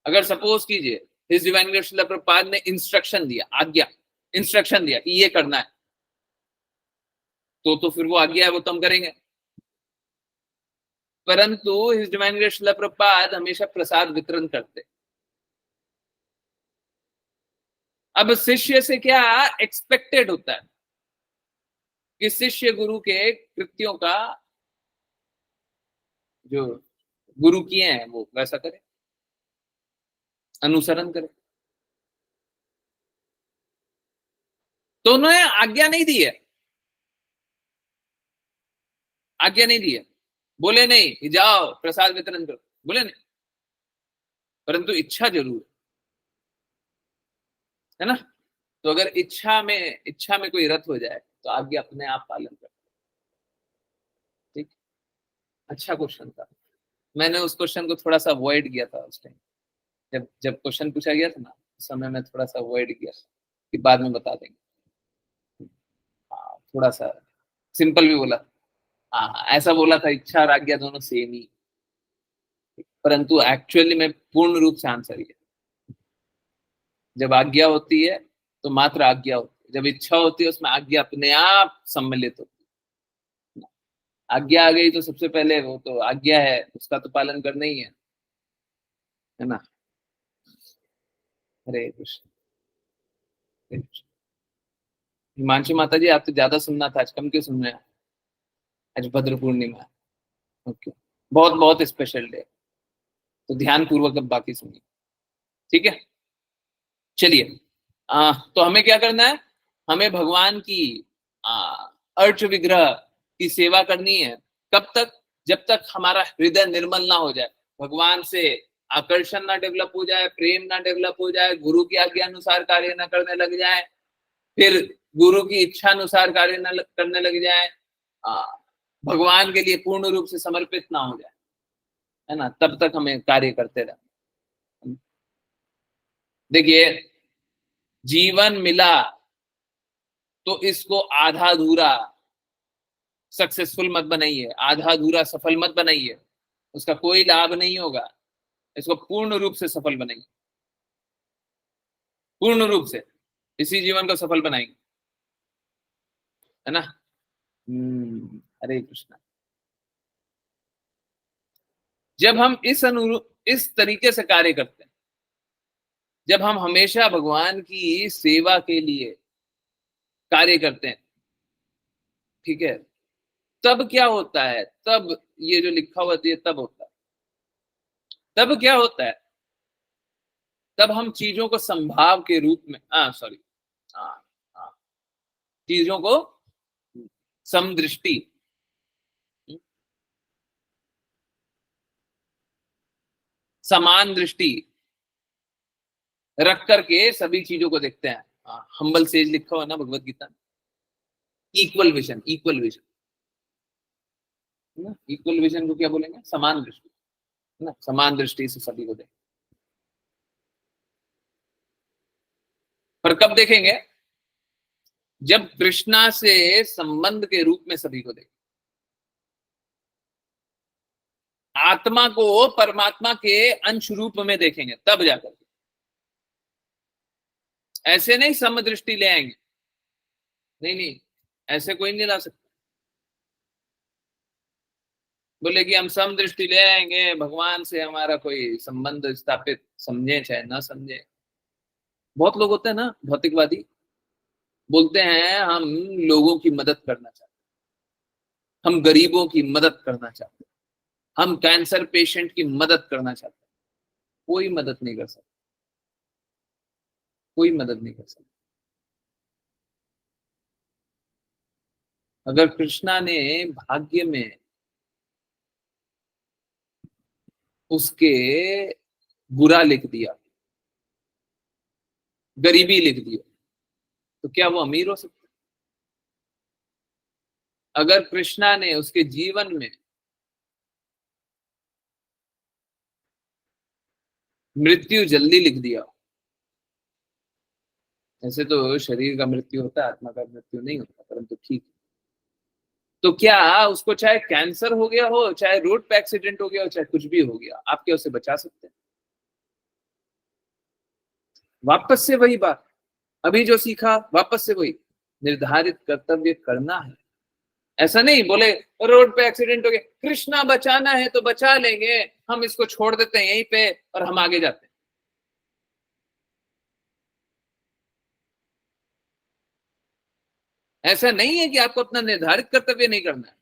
अगर सपोज कीजिए his divine grace Srila Prabhupada ने इंस्ट्रक्शन दिया, आज्ञा इंस्ट्रक्शन दिया कि ये करना है, तो फिर वो आज्ञा है, वो तो हम करेंगे। परंतु his divine grace Srila Prabhupada हमेशा प्रसाद वितरण करते। अब शिष्य से क्या एक्सपेक्टेड होता है कि शिष्य गुरु के कृत्यों का, जो गुरु किए हैं वो वैसा करे, अनुसरण करे। तो उन्होंने आज्ञा नहीं दी है, आज्ञा नहीं दी है, बोले नहीं कि जाओ प्रसाद वितरण करो, बोले नहीं, परंतु इच्छा जरूर है ना। तो अगर इच्छा में कोई रत हो जाए तो आज्ञा अपने आप पालन कर। ठीक, अच्छा क्वेश्चन था, मैंने उस क्वेश्चन को थोड़ा सा अवॉइड किया था उस टाइम, जब क्वेश्चन पूछा गया था ना, उस समय मैं थोड़ा सा अवॉइड किया कि बाद में बता देंगे। थोड़ा सा सिंपल भी बोला, हाँ ऐसा बोला था, इच्छा और आज्ञा दोनों सेम ही, परंतु एक्चुअली में पूर्ण रूप से आंसर ये, जब आज्ञा होती है तो मात्र आज्ञा होती है, जब इच्छा होती है उसमें आज्ञा अपने आप सम्मिलित होती है। आज्ञा आ गई तो सबसे पहले वो तो आज्ञा है, उसका तो पालन करना ही है ना। हरे कृष्ण। हिमांशु माता जी आप तो ज्यादा सुनना था, आज कम क्यों सुन रहे हैं? आज भद्र पूर्णिमा है, ओके, बहुत बहुत स्पेशल डे, तो ध्यान पूर्वक अब बाकी सुनिए, ठीक है। चलिए, तो हमें क्या करना है, हमें भगवान की अर्च विग्रह की सेवा करनी है। कब तक? जब तक हमारा हृदय निर्मल ना हो जाए, भगवान से आकर्षण ना डेवलप हो जाए, प्रेम ना डेवलप हो जाए, गुरु की आज्ञा अनुसार कार्य ना करने लग जाए, फिर गुरु की इच्छा अनुसार कार्य ना करने लग जाए, भगवान के लिए पूर्ण रूप से समर्पित ना हो जाए, है ना, तब तक हमें कार्य करते रहना। देखिए, जीवन मिला तो इसको आधा अधूरा सक्सेसफुल मत बनाइए, आधा अधूरा सफल मत बनाइए, उसका कोई लाभ नहीं होगा। इसको पूर्ण रूप से सफल बनाइए, पूर्ण रूप से इसी जीवन को सफल बनाएंगे, है ना। हरे कृष्णा। जब हम इस तरीके से कार्य करते हैं, जब हम हमेशा भगवान की सेवा के लिए कार्य करते हैं, ठीक है, तब क्या होता है, तब ये जो लिखा हुआ है तब होता है, तब क्या होता है, तब हम चीजों को संभाव के रूप में चीजों को समदृष्टि, समान दृष्टि रख करके सभी चीजों को देखते हैं। हम्बल सेज लिखा हुआ ना भगवत गीता में, equal vision, equal vision, equal vision को क्या बोलेंगे? समान दृष्टि, ना, समान दृष्टि से सभी को देखें। पर कब देखेंगे? जब कृष्णा से संबंध के रूप में सभी को देखें, आत्मा को परमात्मा के अंश रूप में देखेंगे, तब जाकर। ऐसे नहीं समदृष्टि ले आएंगे, नहीं नहीं, ऐसे कोई नहीं ला सकता। बोले कि हम समदृष्टि ले आएंगे, भगवान से हमारा कोई संबंध स्थापित, समझे चाहे ना समझे। बहुत लोग होते हैं ना भौतिकवादी, बोलते हैं हम लोगों की मदद करना चाहते हैं, हम गरीबों की मदद करना चाहते हैं, हम कैंसर पेशेंट की मदद करना चाहते हैं। कोई मदद नहीं कर सकता, कोई मदद नहीं कर सकता। अगर कृष्णा ने भाग्य में उसके बुरा लिख दिया, गरीबी लिख दिया, तो क्या वो अमीर हो सकता? अगर कृष्णा ने उसके जीवन में मृत्यु जल्दी लिख दिया, ऐसे तो शरीर का मृत्यु होता है, आत्मा का मृत्यु नहीं होता, परंतु ठीक, तो क्या उसको चाहे कैंसर हो गया हो, चाहे रोड पे एक्सीडेंट हो गया हो, चाहे कुछ भी हो गया, आप क्या उसे बचा सकते हैं? वापस से वही बात, अभी जो सीखा वापस से वही, निर्धारित कर्तव्य करना है। ऐसा नहीं बोले रोड पे एक्सीडेंट हो गया, कृष्णा बचाना है तो बचा लेंगे, हम इसको छोड़ देते हैं यहीं पे और हम आगे जाते हैं। ऐसा नहीं है कि आपको अपना निर्धारित कर्तव्य नहीं करना है,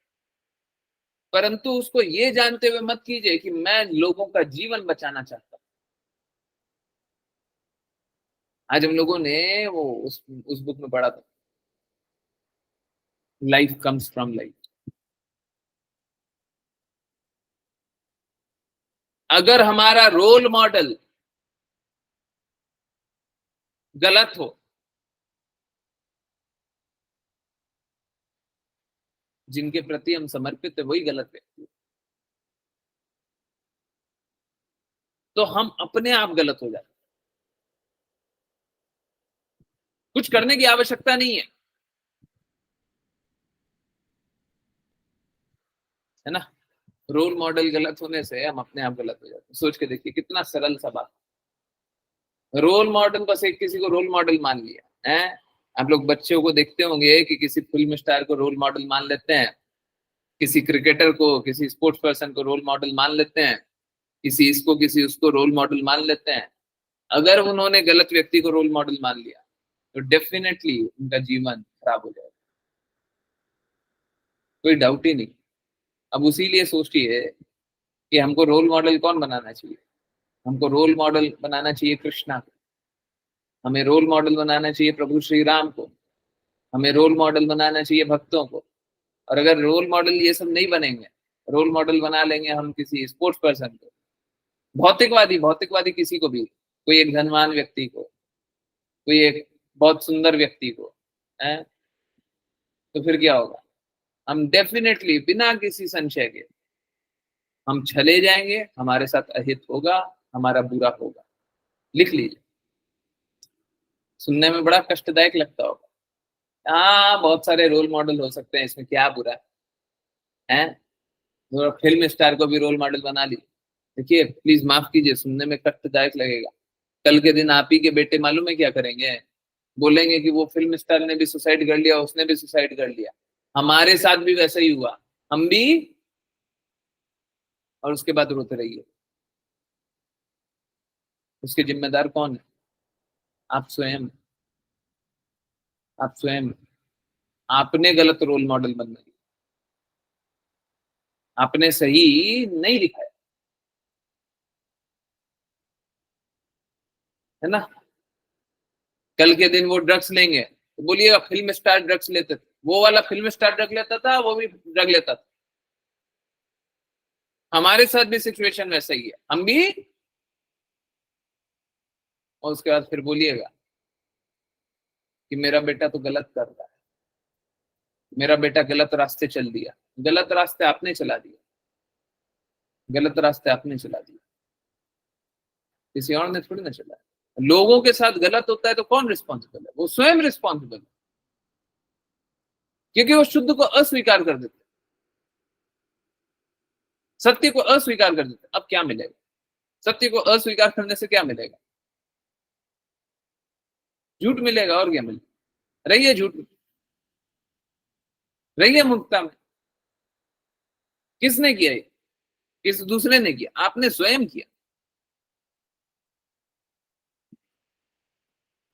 परंतु उसको ये जानते हुए मत कीजिए कि मैं लोगों का जीवन बचाना चाहता हूं। आज हम लोगों ने वो उस बुक में पढ़ा था, लाइफ कम्स फ्रॉम लाइफ। अगर हमारा रोल मॉडल गलत हो, जिनके प्रति हम समर्पित है वही गलत व्यक्ति, तो हम अपने आप गलत हो जाते। कुछ करने की आवश्यकता नहीं है ना। रोल मॉडल गलत होने से हम अपने आप गलत हो जाते हैं। सोच के देखिए कितना सरल सा बात। रोल मॉडल, बस एक किसी को रोल मॉडल मान लिया है। आप लोग बच्चों को देखते होंगे कि किसी फिल्म स्टार को रोल मॉडल मान लेते हैं, किसी क्रिकेटर को, किसी स्पोर्ट्स पर्सन को रोल मॉडल मान लेते हैं, किसी इसको किसी उसको रोल मॉडल मान लेते हैं। अगर उन्होंने गलत व्यक्ति को रोल मॉडल मान लिया तो डेफिनेटली उनका जीवन खराब हो जाएगा, कोई डाउट ही नहीं। अब उसी लिए सोचिए कि हमको रोल मॉडल कौन बनाना चाहिए। हमको रोल मॉडल बनाना चाहिए कृष्णा को, हमें रोल मॉडल बनाना चाहिए प्रभु श्री राम को, हमें रोल मॉडल बनाना चाहिए भक्तों को। और अगर रोल मॉडल ये सब नहीं बनेंगे, रोल मॉडल बना लेंगे हम किसी स्पोर्ट्स पर्सन को, भौतिकवादी किसी को भी, कोई एक धनवान व्यक्ति को, कोई एक बहुत सुंदर व्यक्ति को, है, तो फिर क्या होगा? हम डेफिनेटली बिना किसी संशय के हम चले जाएंगे, हमारे साथ अहित होगा, हमारा बुरा होगा। लिख लीजिए, सुनने में बड़ा कष्टदायक लगता होगा। हाँ, बहुत सारे रोल मॉडल हो सकते हैं, इसमें क्या बुरा है? तो फिल्म स्टार को भी रोल मॉडल बना लीजिए। देखिए प्लीज माफ कीजिए, सुनने में कष्टदायक लगेगा। कल के दिन आप ही के बेटे मालूम है क्या करेंगे? बोलेंगे कि वो फिल्म स्टार ने भी सुसाइड कर लिया, उसने भी सुसाइड कर लिया, हमारे साथ भी वैसा ही हुआ, हम भी, और उसके बाद रोते रहिए। उसके जिम्मेदार कौन है? आप स्वयं। आप स्वयं, आपने गलत रोल मॉडल बनना, आपने सही नहीं दिखाया, है ना। कल के दिन वो ड्रग्स लेंगे तो बोलिएगा फिल्म स्टार ड्रग्स लेते थे, वो वाला फिल्म स्टार ड्रग लेता था, वो भी ड्रग लेता था। हमारे साथ भी सिचुएशन वैसा ही है, हम भी। और उसके बाद फिर बोलिएगा कि मेरा बेटा तो गलत कर रहा है, मेरा बेटा गलत रास्ते चल दिया। गलत रास्ते आपने चला दिया, गलत रास्ते आपने चला दिया, किसी और ने थोड़ी ना चला। लोगों के साथ गलत होता है तो कौन रिस्पॉन्सिबल है? वो स्वयं रिस्पॉन्सिबल है, क्योंकि वो शुद्ध को अस्वीकार कर देते, सत्य को अस्वीकार कर देते। अब क्या मिलेगा? सत्य को अस्वीकार करने से क्या मिलेगा? झूठ मिलेगा, और क्या मिलेगा? रहिए झूठ में, रहिए मुक्ता में। किसने किया ये? किस दूसरे ने किया? आपने स्वयं किया,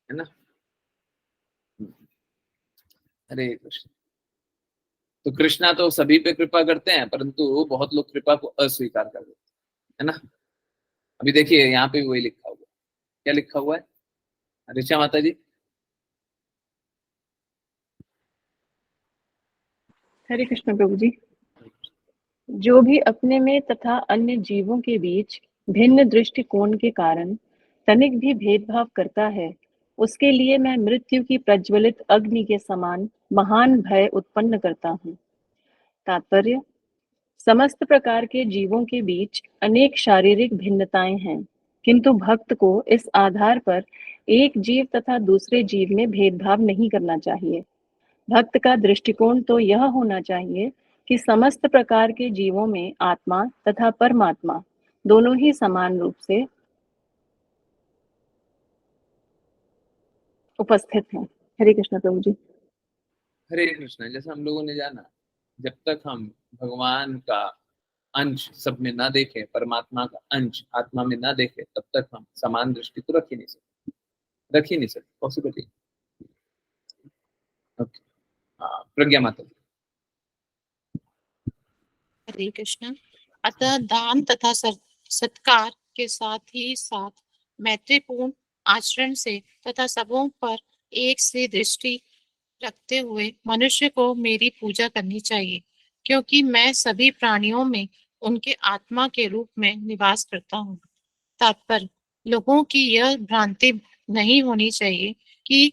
है ना? हरे कृष्ण। तो कृष्णा तो सभी पे कृपा करते हैं, परंतु बहुत लोग कृपा को अस्वीकार कर देते हैं, है ना? अभी देखिए यहाँ पे वही लिखा हुआ है। क्या लिखा हुआ है ऋचा माता जी? हरे कृष्ण प्रभु जी। जो भी अपने में तथा अन्य जीवों के बीच भिन्न दृष्टिकोण के कारण तनिक भी भेदभाव करता है, उसके लिए मैं मृत्यु की प्रज्वलित अग्नि के समान महान भय उत्पन्न करता हूँ। तात्पर्य: समस्त प्रकार के जीवों के बीच अनेक शारीरिक भिन्नताएं हैं, किंतु भक्त को इस आधार पर एक जीव तथा दूसरे जीव में भेदभाव नहीं करना चाहिए। भक्त का दृष्टिकोण तो यह होना चाहिए कि समस्त प्रकार के जीवों में आत्मा तथा परमात्मा दोनों ही समान रूप से उपस्थित हैं। हरे कृष्ण प्रभु जी। हरे कृष्ण। जैसे हम लोगों ने जाना, जब तक हम भगवान का अंश सब में ना देखें, परमात्मा का अंश आत्मा में ना देखें, तब तक हम समान दृष्टि तो रख ही नहीं सकते, पॉसिबल ही। ओके, प्रज्ञा माता जी। हरे कृष्ण। अतः दान तथा सत्कार के साथ ही साथ मैत्रीपूर्ण आचरण से तथा सबों पर एक सी दृष्टि रखते हुए मनुष्य को मेरी पूजा करनी चाहिए, क्योंकि मैं सभी प्राणियों में उनके आत्मा के रूप में निवास करता हूँ। तात्पर्य: लोगों की यह भ्रांति नहीं होनी चाहिए कि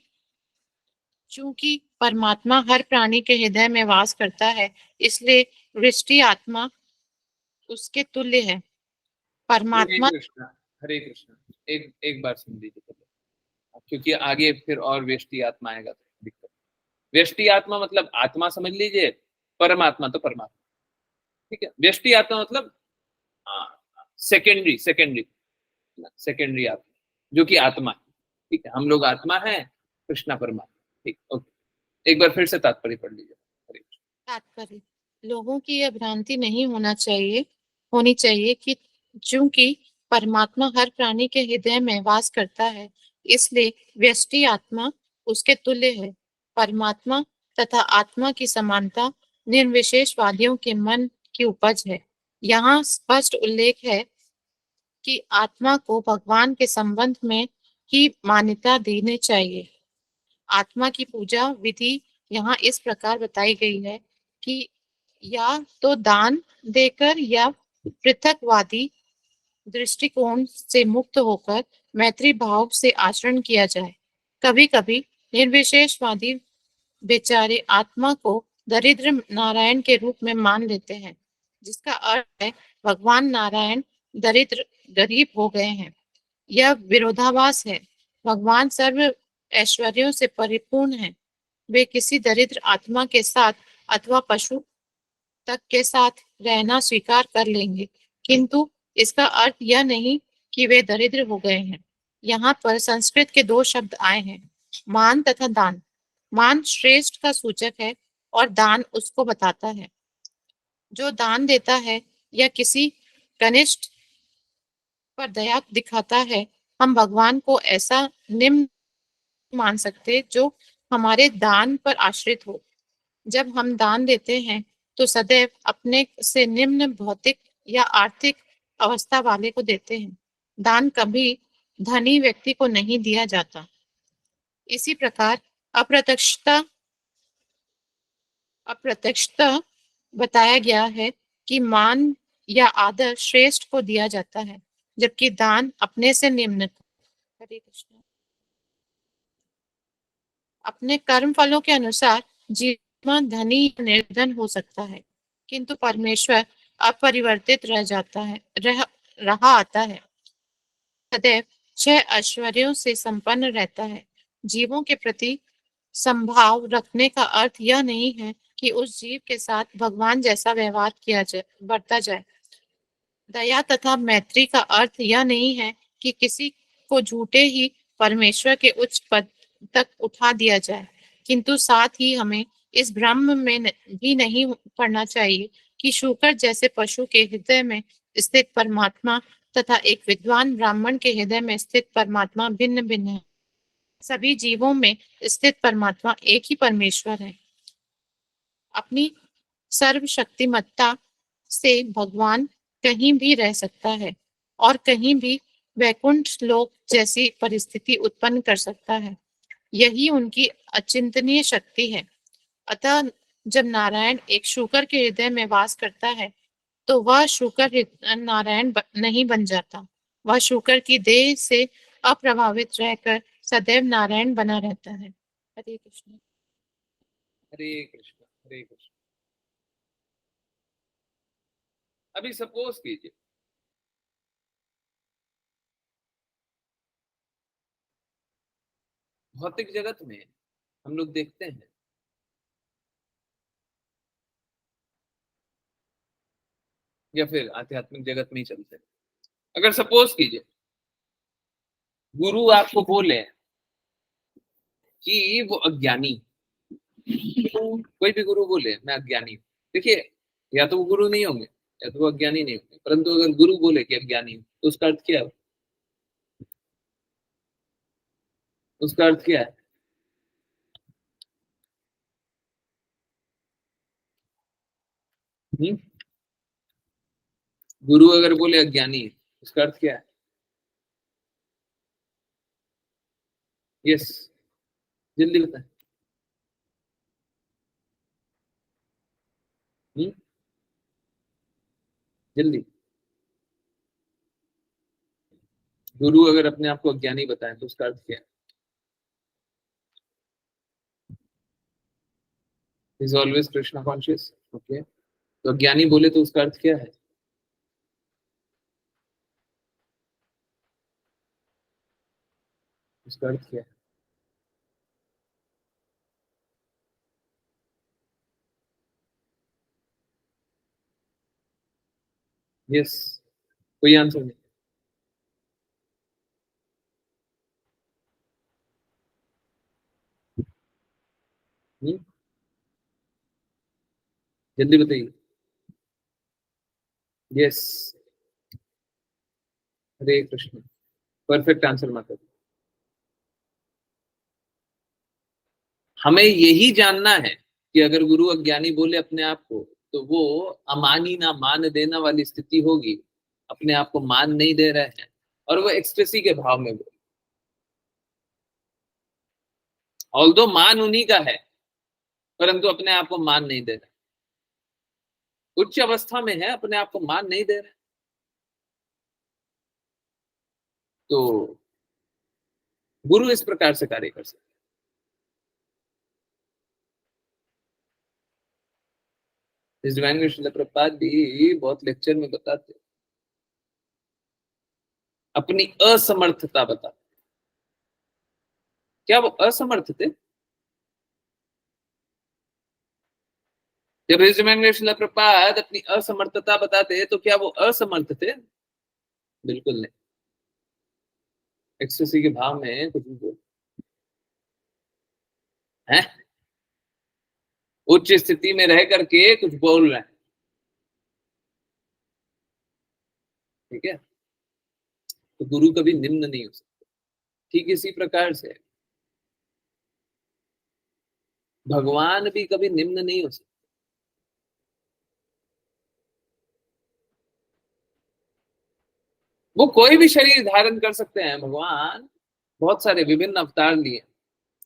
चूंकि परमात्मा हर प्राणी के हृदय में वास करता है, इसलिए वृष्टि आत्मा उसके तुल्य है। परमात्मा हरे कृष्ण। एक बार सुन लीजिए पहले, क्योंकि आगे फिर और व्यष्टि आत्मा आएगा तो दिक्कत। व्यष्टि आत्मा मतलब आत्मा समझ लीजिए, परमात्मा तो परमात्मा, ठीक है? व्यष्टि आत्मा मतलब सेकेंडरी आत्मा, जो कि आत्मा है, ठीक है? हम लोग आत्मा है, कृष्णा परमात्मा, ठीक। ओके, एक बार फिर से तात्पर्य पढ़ लीजिए। तात्पर्य: लोगों की यह भ्रांति नहीं होनी चाहिए कि चूंकि परमात्मा हर प्राणी के हृदय में वास करता है, इसलिए व्यष्टि आत्मा उसके तुल्य है। परमात्मा तथा आत्मा की समानता निर्विशेषवादियों के मन की उपज है। यहाँ स्पष्ट उल्लेख है कि आत्मा को भगवान के संबंध में ही मान्यता देनी चाहिए। आत्मा की पूजा विधि यहाँ इस प्रकार बताई गई है कि या तो दान देकर या पृथकवादी दृष्टिकोण से मुक्त होकर मैत्री भाव से आचरण किया जाए। कभी कभी निर्विशेषवादी बेचारे आत्मा को दरिद्र नारायण के रूप में मान लेते हैं, जिसका अर्थ है भगवान नारायण दरिद्र गरीब हो गए हैं। यह विरोधाभास है। भगवान सर्व ऐश्वर्यों से परिपूर्ण है। वे किसी दरिद्र आत्मा के साथ अथवा पशु तक के साथ रहना स्वीकार कर लेंगे, किंतु इसका अर्थ यह नहीं कि वे दरिद्र हो गए हैं। यहाँ पर संस्कृत के दो शब्द आए हैं, मान तथा दान। मान श्रेष्ठ का सूचक है और दान उसको बताता है जो दान देता है या किसी कनिष्ठ पर दया दिखाता है। हम भगवान को ऐसा निम्न मान सकते जो हमारे दान पर आश्रित हो। जब हम दान देते हैं तो सदैव अपने से निम्न भौतिक या आर्थिक अवस्था वाले को देते हैं। दान कभी धनी व्यक्ति को नहीं दिया जाता। इसी प्रकार अप्रत्यक्षता बताया गया है कि मान या आदर श्रेष्ठ को दिया जाता है, जबकि दान अपने से निम्न को। हरे कृष्ण। अपने कर्म फलों के अनुसार जीवन धनी या निर्धन हो सकता है, किंतु परमेश्वर अपरिवर्तित रहा आता है। सदैव 6 ऐश्वर्यों से संपन्न रहता है। जीवों के प्रति संभाव रखने का अर्थ यह नहीं है कि उस जीव के साथ भगवान जैसा व्यवहार किया जाए, बरता जाए। दया तथा मैत्री का अर्थ यह नहीं है कि किसी को झूठे ही परमेश्वर के उच्च पद तक उठा दिया जाए, किंतु साथ ही हमें इस भ्रम में भी नहीं पड़ना चाहिए कि शूकर जैसे पशु के हृदय में स्थित परमात्मा तथा एक विद्वान ब्राह्मण के हृदय में स्थित परमात्मा भिन्न भिन्न है। सभी जीवों में स्थित परमात्मा एक ही परमेश्वर है। अपनी सर्वशक्तिमत्ता से भगवान कहीं भी रह सकता है और कहीं भी वैकुंठ लोक जैसी परिस्थिति उत्पन्न कर सकता है। यही उनकी अचिंतनीय शक्ति है। अतः जब नारायण एक शूकर के हृदय में वास करता है तो वह शूकर नारायण नहीं बन जाता। वह शूकर की देह से अप्रभावित रहकर सदैव नारायण बना रहता है। हरे कृष्ण। हरे कृष्ण हरे कृष्ण। अभी सपोज कीजिए भौतिक जगत में हम लोग देखते हैं या फिर आध्यात्मिक जगत में ही चलते हैं। अगर सपोज कीजिए गुरु आपको बोले कि वो अज्ञानी, कोई भी गुरु बोले मैं अज्ञानी हूं, देखिए या तो वो गुरु नहीं होंगे या तो वो अज्ञानी नहीं होंगे, परंतु अगर गुरु बोले कि अज्ञानी हूं तो उसका अर्थ क्या है? उसका अर्थ क्या है? गुरु अगर बोले अज्ञानी है उसका अर्थ क्या है? यस, जल्दी बताएं। जल्दी। गुरु अगर अपने आप को अज्ञानी बताएं तो उसका अर्थ क्या है? Is always Krishna conscious. Okay, तो अज्ञानी बोले तो उसका अर्थ क्या है? उसका अर्थ क्या है? यस, कोई आंसर नहीं। जल्दी बताइए। यस, हरे कृष्ण, परफेक्ट आंसर माता जी। हमें यही जानना है कि अगर गुरु अज्ञानी बोले अपने आप को तो वो अमानी ना मान देना वाली स्थिति होगी। अपने आप को मान नहीं दे रहे हैं और वो एक्सटेसी के भाव में बोले, ऑल्दो मान उन्हीं का है परंतु अपने आप को मान नहीं दे रहे। उच्च अवस्था में है, अपने आप को मान नहीं दे रहे। तो गुरु इस प्रकार से कार्य कर सकते। इस डिवाइन कृष्ण प्रपात भी बहुत लेक्चर में बताते, अपनी असमर्थता बताते। क्या वो असमर्थ थे? जब डिवाइन कृष्ण प्रपात अपनी असमर्थता बताते तो क्या वो असमर्थ थे? बिल्कुल नहीं। एक्सटेसी के भाव में कुछ भी बोल है, उच्च स्थिति में रह करके कुछ बोल रहे हैं। ठीक है, तो गुरु कभी निम्न नहीं हो सकते। ठीक इसी प्रकार से भगवान भी कभी निम्न नहीं हो सकते। वो कोई भी शरीर धारण कर सकते हैं। भगवान बहुत सारे विभिन्न अवतार लिए,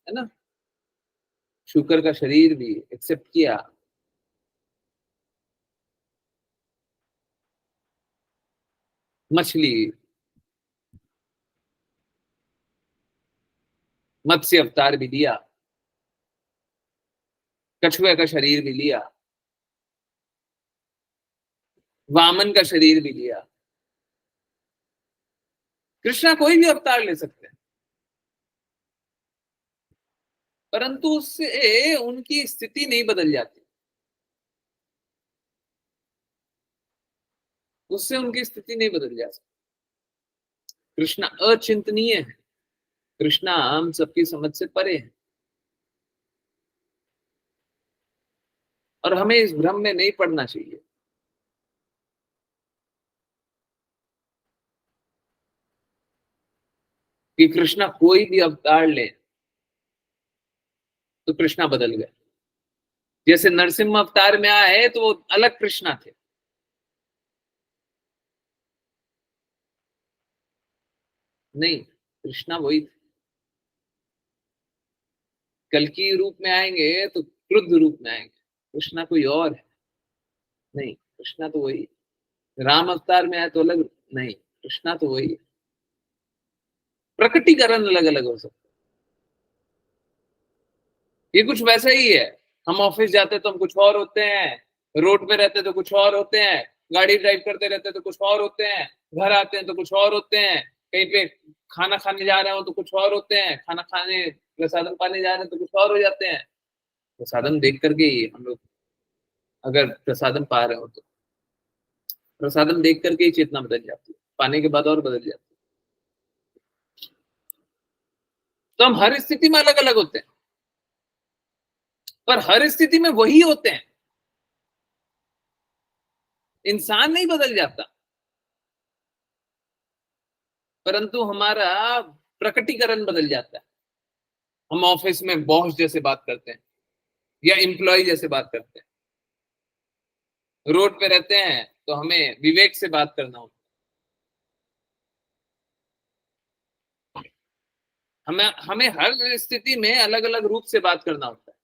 है ना। शुकर का शरीर भी एक्सेप्ट किया, मछली, मत्स्य अवतार भी लिया, कछुए का शरीर भी लिया, वामन का शरीर भी लिया, कृष्णा कोई भी अवतार ले सकते हैं, परंतु उससे उनकी स्थिति नहीं बदल जाती, उससे उनकी स्थिति नहीं बदल जा सकती। कृष्णा अचिंतनीय है, कृष्णा हम सबकी समझ से परे है, और हमें इस भ्रम में नहीं पड़ना चाहिए। कि कृष्णा कोई भी अवतार ले तो कृष्णा बदल गए। जैसे नरसिम्हा अवतार में आए तो वो अलग कृष्णा थे, नहीं, कृष्णा वही थे। कल्कि रूप में आएंगे तो क्रुद्ध रूप में आएंगे, कृष्णा कोई और है, नहीं, कृष्णा तो वही है। राम अवतार में आए तो अलग, नहीं, कृष्णा तो वही है। प्रकटीकरण अलग अलग हो सकता है। ये कुछ वैसा ही है, हम ऑफिस जाते तो हम कुछ और होते हैं, रोड पे रहते तो कुछ और होते हैं, गाड़ी ड्राइव करते रहते तो कुछ और होते हैं, घर आते हैं तो कुछ और होते हैं, कहीं पे खाना खाने जा रहे हो तो कुछ और होते हैं, खाना खाने प्रसादम पाने जा रहे हैं तो कुछ और हो जाते हैं। प्रसादम देख करके ही हम लोग अगर प्रसादम पा रहे हो तो प्रसादम देख करके ही चेतना बदल जाती है, पाने के बाद और बदल जाती है। तो हम हर स्थिति में अलग अलग होते हैं, पर हर स्थिति में वही होते हैं। इंसान नहीं बदल जाता, परंतु हमारा प्रकटीकरण बदल जाता है। हम ऑफिस में बॉस जैसे बात करते हैं या एम्प्लॉय जैसे बात करते हैं, रोड पे रहते हैं तो हमें विवेक से बात करना होता है। हमें हमें हर स्थिति में अलग अलग रूप से बात करना होता है।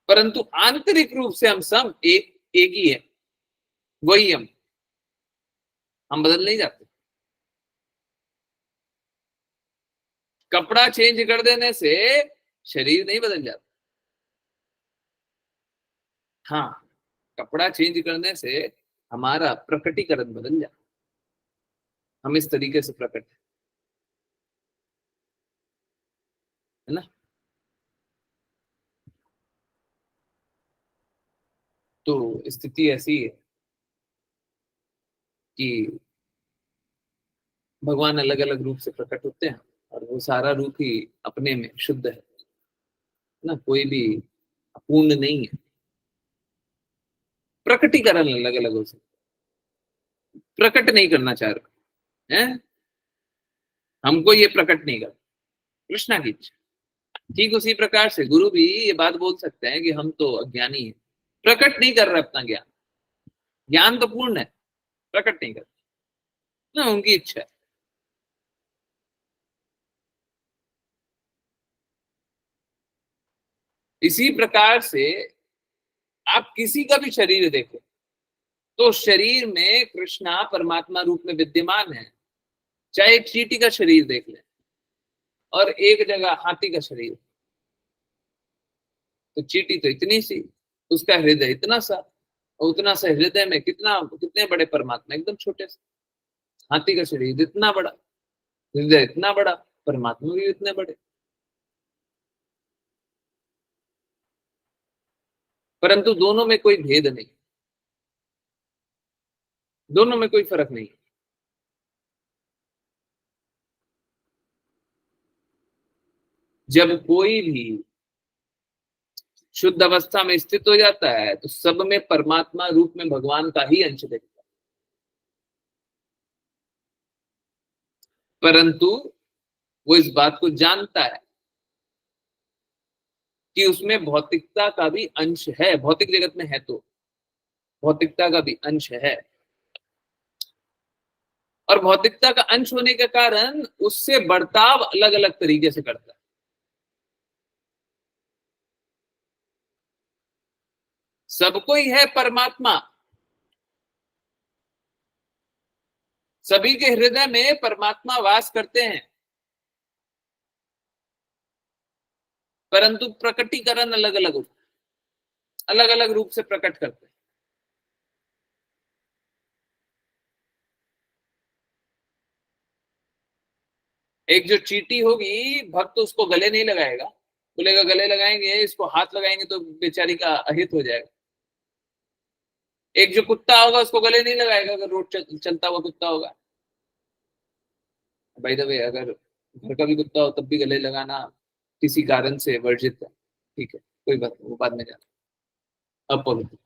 परंतु आंतरिक रूप से हम सब एक ही है, वही हम बदल नहीं जाते। कपड़ा चेंज कर देने से शरीर नहीं बदल जाता। हाँ, कपड़ा चेंज करने से हमारा प्रकटीकरण बदल जाता, हम इस तरीके से प्रकट है ना। तो स्थिति ऐसी है कि भगवान अलग अलग रूप से प्रकट होते हैं, और वो सारा रूप ही अपने में शुद्ध है ना, कोई भी अपूर्ण नहीं है। प्रकटीकरण अलग अलग हो सकता है, प्रकट नहीं करना चाह रहे हैं, हमको ये प्रकट नहीं करना, कृष्णा की इच्छा। ठीक उसी प्रकार से गुरु भी ये बात बोल सकते हैं कि हम तो अज्ञानी हैं, प्रकट नहीं कर रहे अपना ज्ञान, ज्ञान तो पूर्ण है, प्रकट नहीं कर रहे ना, उनकी इच्छा है। इसी प्रकार से आप किसी का भी शरीर देखो तो शरीर में कृष्णा परमात्मा रूप में विद्यमान है। चाहे एक चींटी का शरीर देख लें और एक जगह हाथी का शरीर, तो चींटी तो इतनी सी, उसका हृदय इतना सा, और उतना सा हृदय में कितने बड़े परमात्मा, एकदम छोटे से। हाथी का शरीर इतना बड़ा, हृदय इतना बड़ा, परमात्मा भी इतने बड़े, परंतु दोनों में कोई भेद नहीं, दोनों में कोई फर्क नहीं। जब कोई भी शुद्ध अवस्था में स्थित हो जाता है तो सब में परमात्मा रूप में भगवान का ही अंश देखता है, परंतु वो इस बात को जानता है कि उसमें भौतिकता का भी अंश है, भौतिक जगत में है तो भौतिकता का भी अंश है, और भौतिकता का अंश होने के कारण उससे बर्ताव अलग अलग तरीके से करता है। सबको ही है परमात्मा, सभी के हृदय में परमात्मा वास करते हैं, परंतु प्रकटीकरण अलग अलग होता है, अलग अलग रूप से प्रकट करते हैं। एक जो चींटी होगी, भक्त उसको गले नहीं लगाएगा, बोलेगा गले लगाएंगे, इसको हाथ लगाएंगे तो बेचारी का अहित हो जाएगा। एक जो कुत्ता होगा उसको गले नहीं लगाएगा, अगर रोड चलता हुआ कुत्ता होगा। बाय द वे, अगर घर का भी कुत्ता हो तब भी गले लगाना किसी कारण से वर्जित है, ठीक है, कोई बात नहीं, वो बाद में जाना। अब बोलो।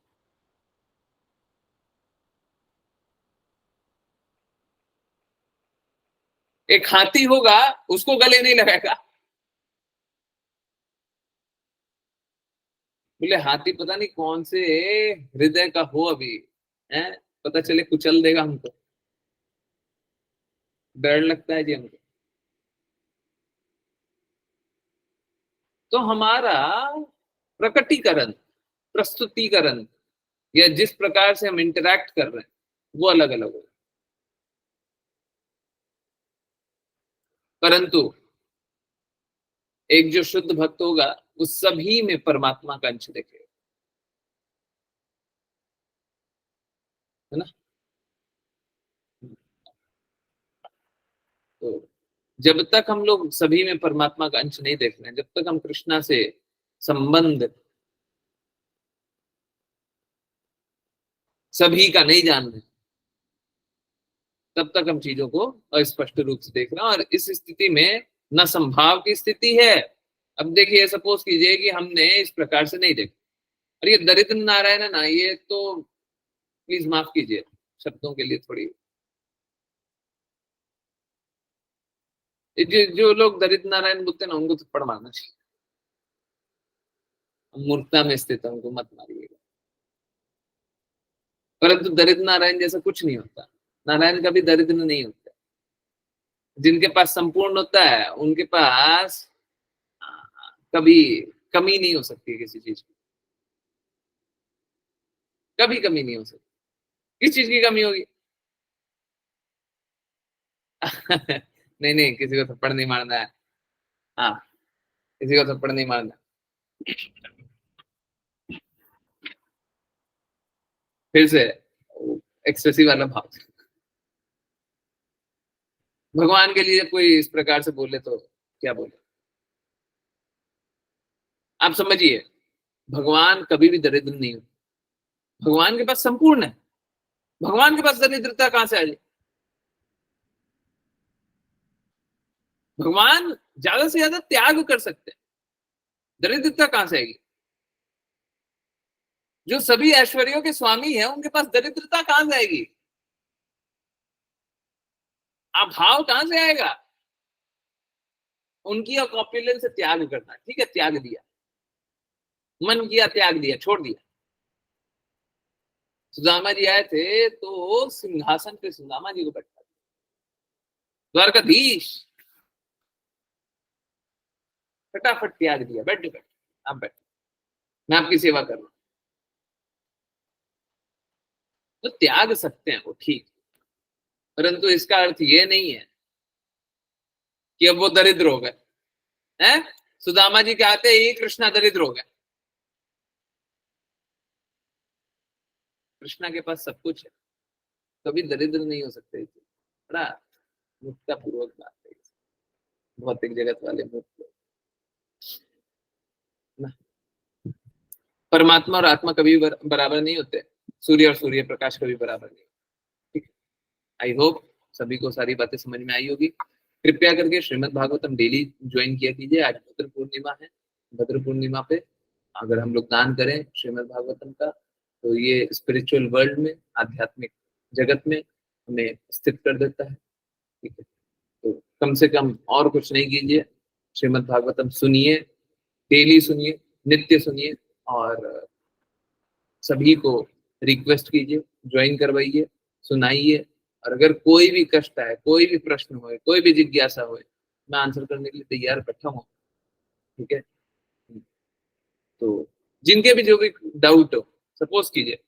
एक हाथी होगा, उसको गले नहीं लगाएगा। बोले हाथी पता नहीं कौन से हृदय का हो अभी, है, पता चले कुचल देगा हमको, डर लगता है जी हमको। तो हमारा प्रकटीकरण, प्रस्तुतिकरण, या जिस प्रकार से हम इंटरैक्ट कर रहे हैं वो अलग अलग होगा। परंतु एक जो शुद्ध भक्त होगा उस सभी में परमात्मा का अंश देखेगा, है ना। तो जब तक हम लोग सभी में परमात्मा का अंश नहीं देख रहे हैं, जब तक हम कृष्णा से संबंध सभी का नहीं जान रहे, तब तक हम चीजों को अस्पष्ट रूप से देख रहे हैं। और इस स्थिति में न संभाव की स्थिति है। अब देखिए, सपोज कीजिए कि हमने इस प्रकार से नहीं देखा, और ये दरिद्र नारायण है ना, ये तो प्लीज माफ कीजिए शब्दों के लिए थोड़ी, जो लोग दरिद्र नारायण बोलते हैं ना, उनको थप्पड़ मारना चाहिए। मूर्खता में स्थित है, उनको मत मारिएगा। परंतु दरिद्र नारायण जैसा कुछ नहीं होता, नारायण कभी दरिद्र नहीं होता। जिनके पास संपूर्ण होता है उनके पास कभी कमी नहीं हो सकती किसी चीज की, कभी कमी नहीं हो सकती। किस चीज की कमी होगी? नहीं नहीं, किसी को थप्पड़ नहीं मारना है। हाँ, किसी को थप्पड़ नहीं मारना। फिर से एक्सेसिव वाला भाव। भगवान के लिए कोई इस प्रकार से बोले तो क्या बोले? आप समझिए, भगवान कभी भी दरिद्र नहीं हो, भगवान के पास संपूर्ण है। भगवान के पास दरिद्रता कहां से आ जाए? भगवान ज्यादा से ज्यादा त्याग कर सकते हैं, दरिद्रता कहां से आएगी? जो सभी ऐश्वर्यों के स्वामी है उनके पास दरिद्रता कहां से आएगी? अभाव कहां से आएगा? उनकी ऑपुलेंस से त्याग करना, ठीक है, त्याग दिया, मन किया, त्याग दिया, छोड़ दिया। सुदामा जी आए थे तो सिंहासन पे सुदामा जी को बैठा, द्वारकाधीश फटाफट त्याग दिया, बैठ बैठ, आप बैठ, मैं आपकी सेवा कर रहा हूं। तो त्याग सकते हैं वो, ठीक, परंतु इसका अर्थ ये नहीं है कि अब वो दरिद्र हो गए हैं। सुदामा जी के आते ही कृष्णा दरिद्र हो गए। कृष्णा के पास सब कुछ है, कभी दरिद्र नहीं हो सकते। बड़ा मुक्ता पूर्वक बात है, भौतिक जगत वाले मुक्त। परमात्मा और आत्मा कभी बराबर नहीं होते, सूर्य और सूर्य प्रकाश कभी बराबर नहीं। ठीक, आई होप सभी को सारी बातें समझ में आई होगी। कृपया करके श्रीमद् भागवतम डेली ज्वाइन किया कीजिए। आज भद्र पूर्णिमा है, भद्र पूर्णिमा पे अगर हम लोग दान करें श्रीमद् भागवतम का, तो ये स्पिरिचुअल वर्ल्ड में, आध्यात्मिक जगत में हमें स्थित कर देता है। ठीक है, तो कम से कम और कुछ नहीं कीजिए, श्रीमद् भागवतम सुनिए, डेली सुनिए, नित्य सुनिए, और सभी को रिक्वेस्ट कीजिए, ज्वाइन करवाइए, सुनाइए। और अगर कोई भी कष्ट आए, कोई भी प्रश्न हो, कोई भी जिज्ञासा हो, मैं आंसर करने के लिए तैयार बैठा हूँ। ठीक है, तो जिनके भी जो भी डाउट हो, सपोज कीजिए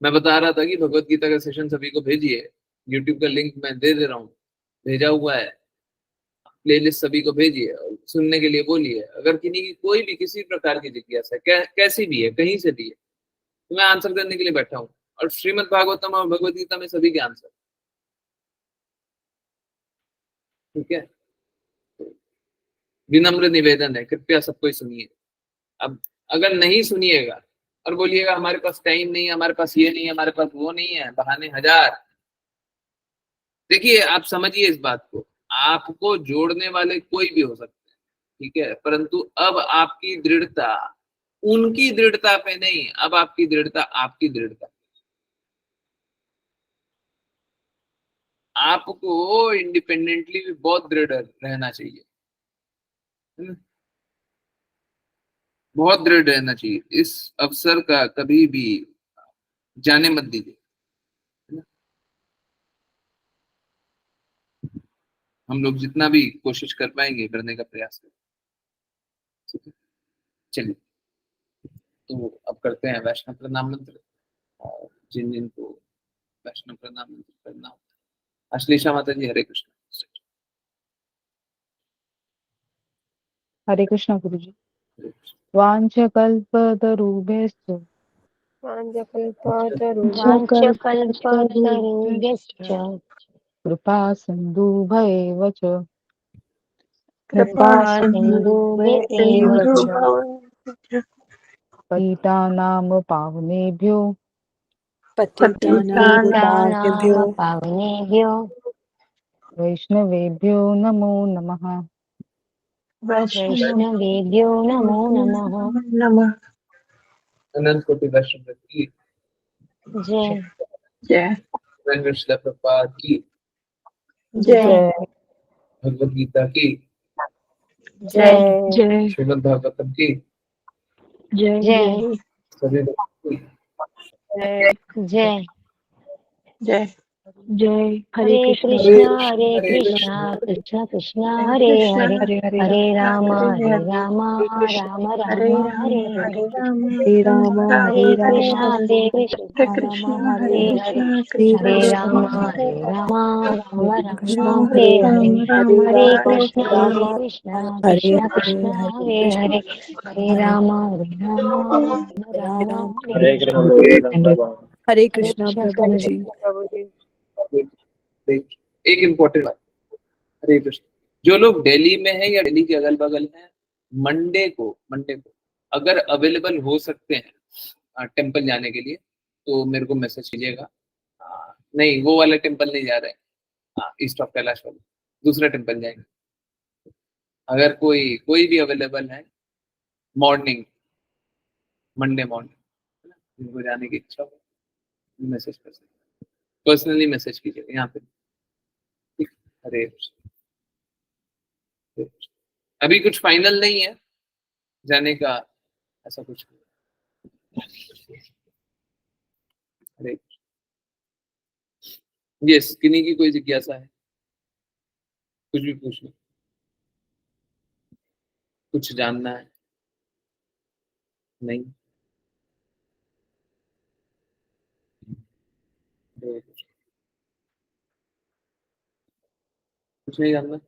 मैं बता रहा था कि भगवत गीता का सेशन सभी को भेजिए, यूट्यूब का लिंक मैं दे दे रहा हूँ, भेजा हुआ है, प्लेलिस्ट सभी को भेजिए और सुनने के लिए बोलिए। अगर किन्हीं की कोई भी किसी प्रकार की जिज्ञासा कैसी भी है, कहीं से भी है, तो मैं आंसर करने के लिए बैठा हूँ। और श्रीमद् भागवतम और भगवत गीता में सभी के आंसर। ठीक है, विनम्र निवेदन है, कृपया सब कोई सुनिए। अब अगर नहीं सुनिएगा और बोलिएगा हमारे पास टाइम नहीं है, हमारे पास ये नहीं है, हमारे पास वो नहीं है, बहाने हजार। देखिए आप समझिए इस बात को, आपको जोड़ने वाले कोई भी हो सकते हैं, ठीक है, परंतु अब आपकी दृढ़ता उनकी दृढ़ता पे नहीं, अब आपकी दृढ़ता आपकी दृढ़ता। आपको इंडिपेंडेंटली भी बहुत दृढ़ रहना चाहिए, है ना? बहुत दृढ़ रहना चाहिए, इस अवसर का कभी भी जाने मत दीजिए, है ना? हम लोग जितना भी कोशिश कर पाएंगे करने का प्रयास करें, ठीक है। चलिए, तो अब करते हैं वैष्णव प्रणाम मंत्र, और जिन जिन को वैष्णव प्रणाम मंत्र करना होता है। अश्लेषा माता जी, हरे कृष्ण। हरे कृष्णा गुरु जी। हरे कृष्ण। वाञ्छकल्पतरुभ्यश्च वाञ्छकल्पतरुभ्यश्च कृपा सिन्धुभैव च कृपा सिन्धुभ्येव च पतितानां पावनेभ्यो पतितानां पावनेभ्यो वैष्णवेभ्यो नमो नमः। वैष्णवेभ्यो नमो नमः। अनंत कोटि वैष्णव की जय जय, श्रील प्रभुपाद की जय भगवद गीता की, जय श्रीमद् भागवतम की, जय सभी भक्तों की। जय। जय। हरे हरे कृष्णा कृष्ण कृष्ण कृष्णा हरे हरे, हरे राम राम राम हरे हरे, हरे कृष्णा राम हरे हरे, हरे राम राम राम हरे हरे, हरे कृष्णा कृष्ण हरे हरे, हरे राम राम हरे हरे। हरे हरे कृष्णा कृष्णा प्रभु जी। एक इम्पोर्टेंट बात, हरे कृष्ण। जो लोग दिल्ली में हैं या दिल्ली के अगल बगल हैं, मंडे को अगर अवेलेबल हो सकते हैं टेम्पल जाने के लिए, तो मेरे को मैसेज कीजिएगा। नहीं, वो वाला टेम्पल नहीं जा रहे हैं, ईस्ट ऑफ कैलाश वाले, दूसरा टेम्पल जाएंगे। अगर कोई भी अवेलेबल है मॉर्निंग, मंडे मॉर्निंग, उनको जाने की इच्छा हो, मैसेज कर सकते, पर्सनली मैसेज कीजिएगा यहाँ पे। ठीक, हरे कृष्ण। अभी कुछ फाइनल नहीं है जाने का, ऐसा कुछ नहीं। अरे यस, किन्हीं की कोई जिज्ञासा है, कुछ भी पूछ लो, कुछ जानना है? नहीं? कुछ नहीं जानना?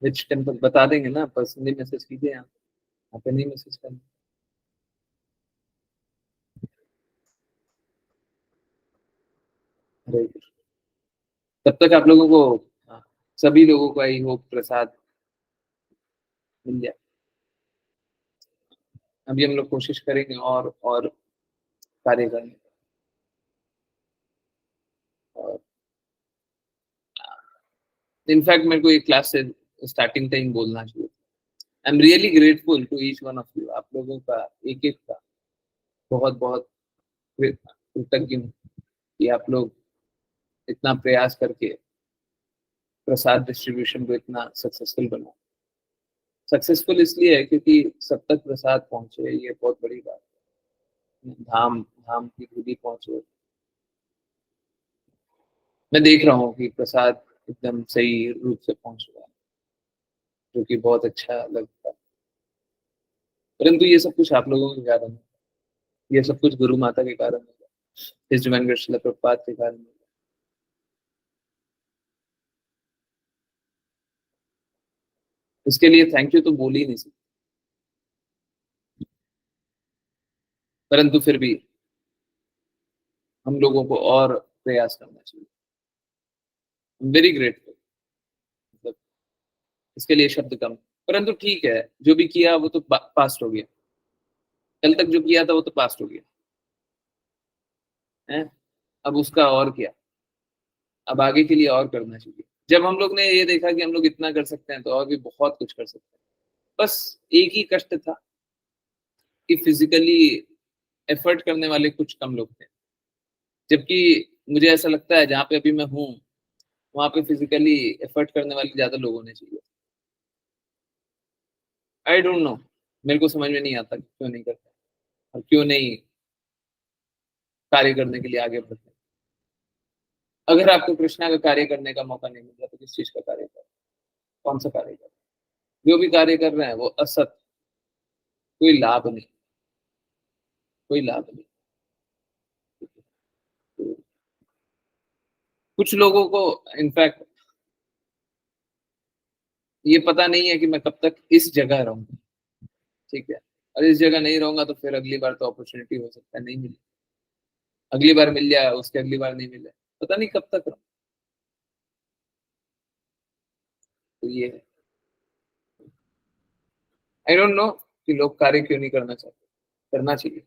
विच टेम्पल बता देंगे ना, पर्सनली मैसेज कीजिए, यहाँ पे नहीं मैसेज करना। अरे तब तक आप लोगों को, सभी लोगों को आई होप प्रसाद मिल जाए। अभी हम लोग कोशिश करेंगे और कार्य करने, और इनफैक्ट मेरे को ये क्लास से स्टार्टिंग टाइम बोलना चाहिए। I am really grateful to each one of you, आप लोगों का एक एक का बहुत बहुत कृतज्ञ हूँ कि आप लोग इतना प्रयास करके प्रसाद डिस्ट्रीब्यूशन को इतना सक्सेसफुल बना। सक्सेसफुल इसलिए है क्योंकि सब तक प्रसाद पहुंचे, ये बहुत बड़ी बात है। धाम धाम की धूली पहुंचे। मैं देख रहा हूँ कि प्रसाद एकदम सही रूप से पहुंच रहा है, जो कि बहुत अच्छा लगता है। परंतु ये सब कुछ आप लोगों के कारण है, ये सब कुछ गुरु माता के कारण है, इस डिवाइन श्रील प्रभुपाद के कारण है। इसके लिए थैंक यू तो बोल ही नहीं सकते, परंतु फिर भी हम लोगों को और प्रयास करना चाहिए। वेरी ग्रेटफुल, मतलब इसके लिए शब्द कम, परंतु ठीक है, जो भी किया वो तो पास्ट हो गया, कल तक जो किया था वो तो पास्ट हो गया है। अब उसका और क्या, अब आगे के लिए और करना चाहिए। जब हम लोग ने ये देखा कि हम लोग इतना कर सकते हैं तो और भी बहुत कुछ कर सकते हैं। बस एक ही कष्ट था कि फिजिकली एफर्ट करने वाले कुछ कम लोग थे, जबकि मुझे ऐसा लगता है जहाँ पे अभी मैं हूँ वहां पे फिजिकली एफर्ट करने वाले ज्यादा लोग होने चाहिए। आई डोंट नो, मेरे को समझ में नहीं आता कि क्यों नहीं करते और क्यों नहीं कार्य करने के लिए आगे बढ़ते। अगर आपको कृष्णा का कार्य करने का मौका नहीं मिल रहा तो किस चीज का कार्य कर, कौन सा कार्य कर, जो भी कार्य कर रहे हैं वो असत, कोई लाभ नहीं, कोई लाभ नहीं। कुछ लोगों को इनफैक्ट ये पता नहीं है कि मैं कब तक इस जगह रहूंगा, ठीक है, और इस जगह नहीं रहूंगा तो फिर अगली बार तो अपॉर्चुनिटी हो सकता है नहीं मिले, अगली बार मिल जाए, उसके अगली बार नहीं मिले, पता नहीं कब तक रहूं। तो ये है, आई डोंट नो कि लोग कार्य क्यों नहीं करना चाहते, करना चाहिए,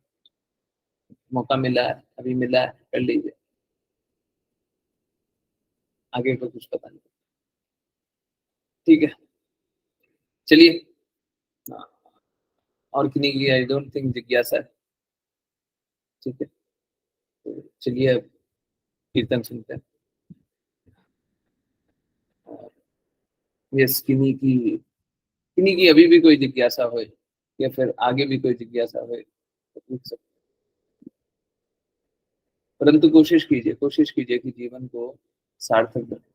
मौका मिला है, अभी मिला है, कर लीजिए, आगे का कुछ पता नहीं। ठीक है, चलिए। हाँ, और किन्हीं की आई डोंट थिंक जिज्ञासा है, ठीक है, तो चलिए अब कीर्तन सुनते हैं। यस, किन्हीं की अभी भी कोई जिज्ञासा हो या फिर आगे भी कोई जिज्ञासा हो तो पूछ सकते, परंतु कोशिश कीजिए कि जीवन को सार्थक बने,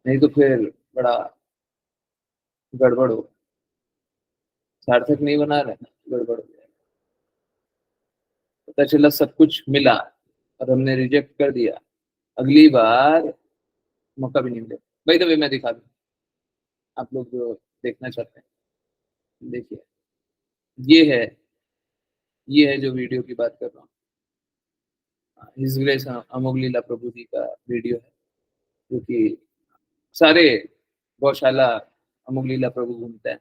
नहीं तो फिर बड़ा गड़बड़ हो, सार्थक नहीं बना रहे ना, गड़बड़ हो जाएगा। पता चला सब कुछ मिला और हमने रिजेक्ट कर दिया, अगली बार मौका भी नहीं मिलेगा। भाई तो मैं दिखा दूँ, आप लोग जो देखना चाहते हैं देखिए, ये है ये है जो वीडियो की बात कर रहा हूँ, हिज ग्रेस अमोघ लीला प्रभु जी का वीडियो है, जो कि सारे गौशाला अमोघ लीला प्रभु घूमते हैं,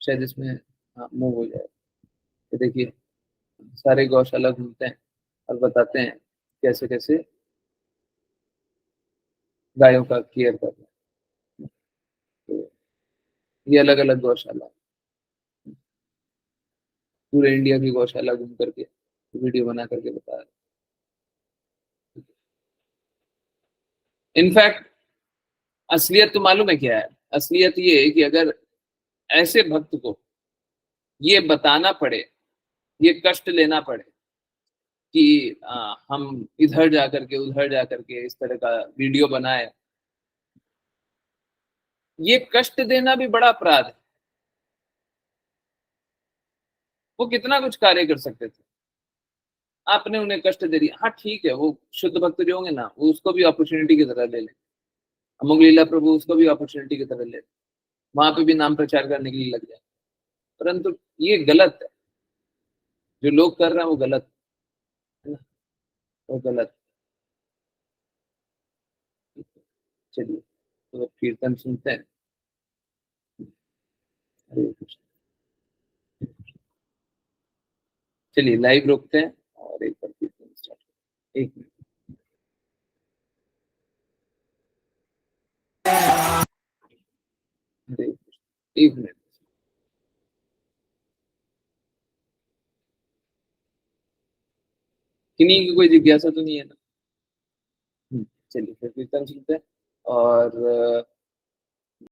शायद इसमें मूव हो जाए। तो देखिए, सारे गौशाला घूमते हैं और बताते हैं कैसे कैसे गायों का केयर कर रहे हैं। तो ये अलग अलग गौशाला, पूरे इंडिया की गौशाला घूम करके वीडियो बना करके बता रहे हैं। इनफैक्ट असलियत तो मालूम है क्या है, असलियत ये है कि अगर ऐसे भक्त को ये बताना पड़े, ये कष्ट लेना पड़े कि हम इधर जा करके उधर जा करके इस तरह का वीडियो बनाए, ये कष्ट देना भी बड़ा अपराध है। वो कितना कुछ कार्य कर सकते थे, आपने उन्हें कष्ट दे दिया। हाँ ठीक है, वो शुद्ध भक्त जो होंगे ना वो उसको भी अपॉर्चुनिटी की तरह ले लें, अमोघ लीला प्रभु उसको भी अपॉर्चुनिटी की तरह ले लें, वहां पे भी नाम प्रचार करने के लिए लग जाए, परंतु ये गलत है, जो लोग कर रहे हैं वो गलत है ना, वो गलत। चलिए तो कीर्तन सुनते हैं। हरे कृष्ण। चलिए लाइव रोकते हैं और एक बार कीर्तन स्टार्ट, एक मिनट। हरे कृष्ण, एक मिनट। किन्हीं की कोई जिज्ञासा तो नहीं है ना? चलिए फिर कीर्तन सुनते हैं और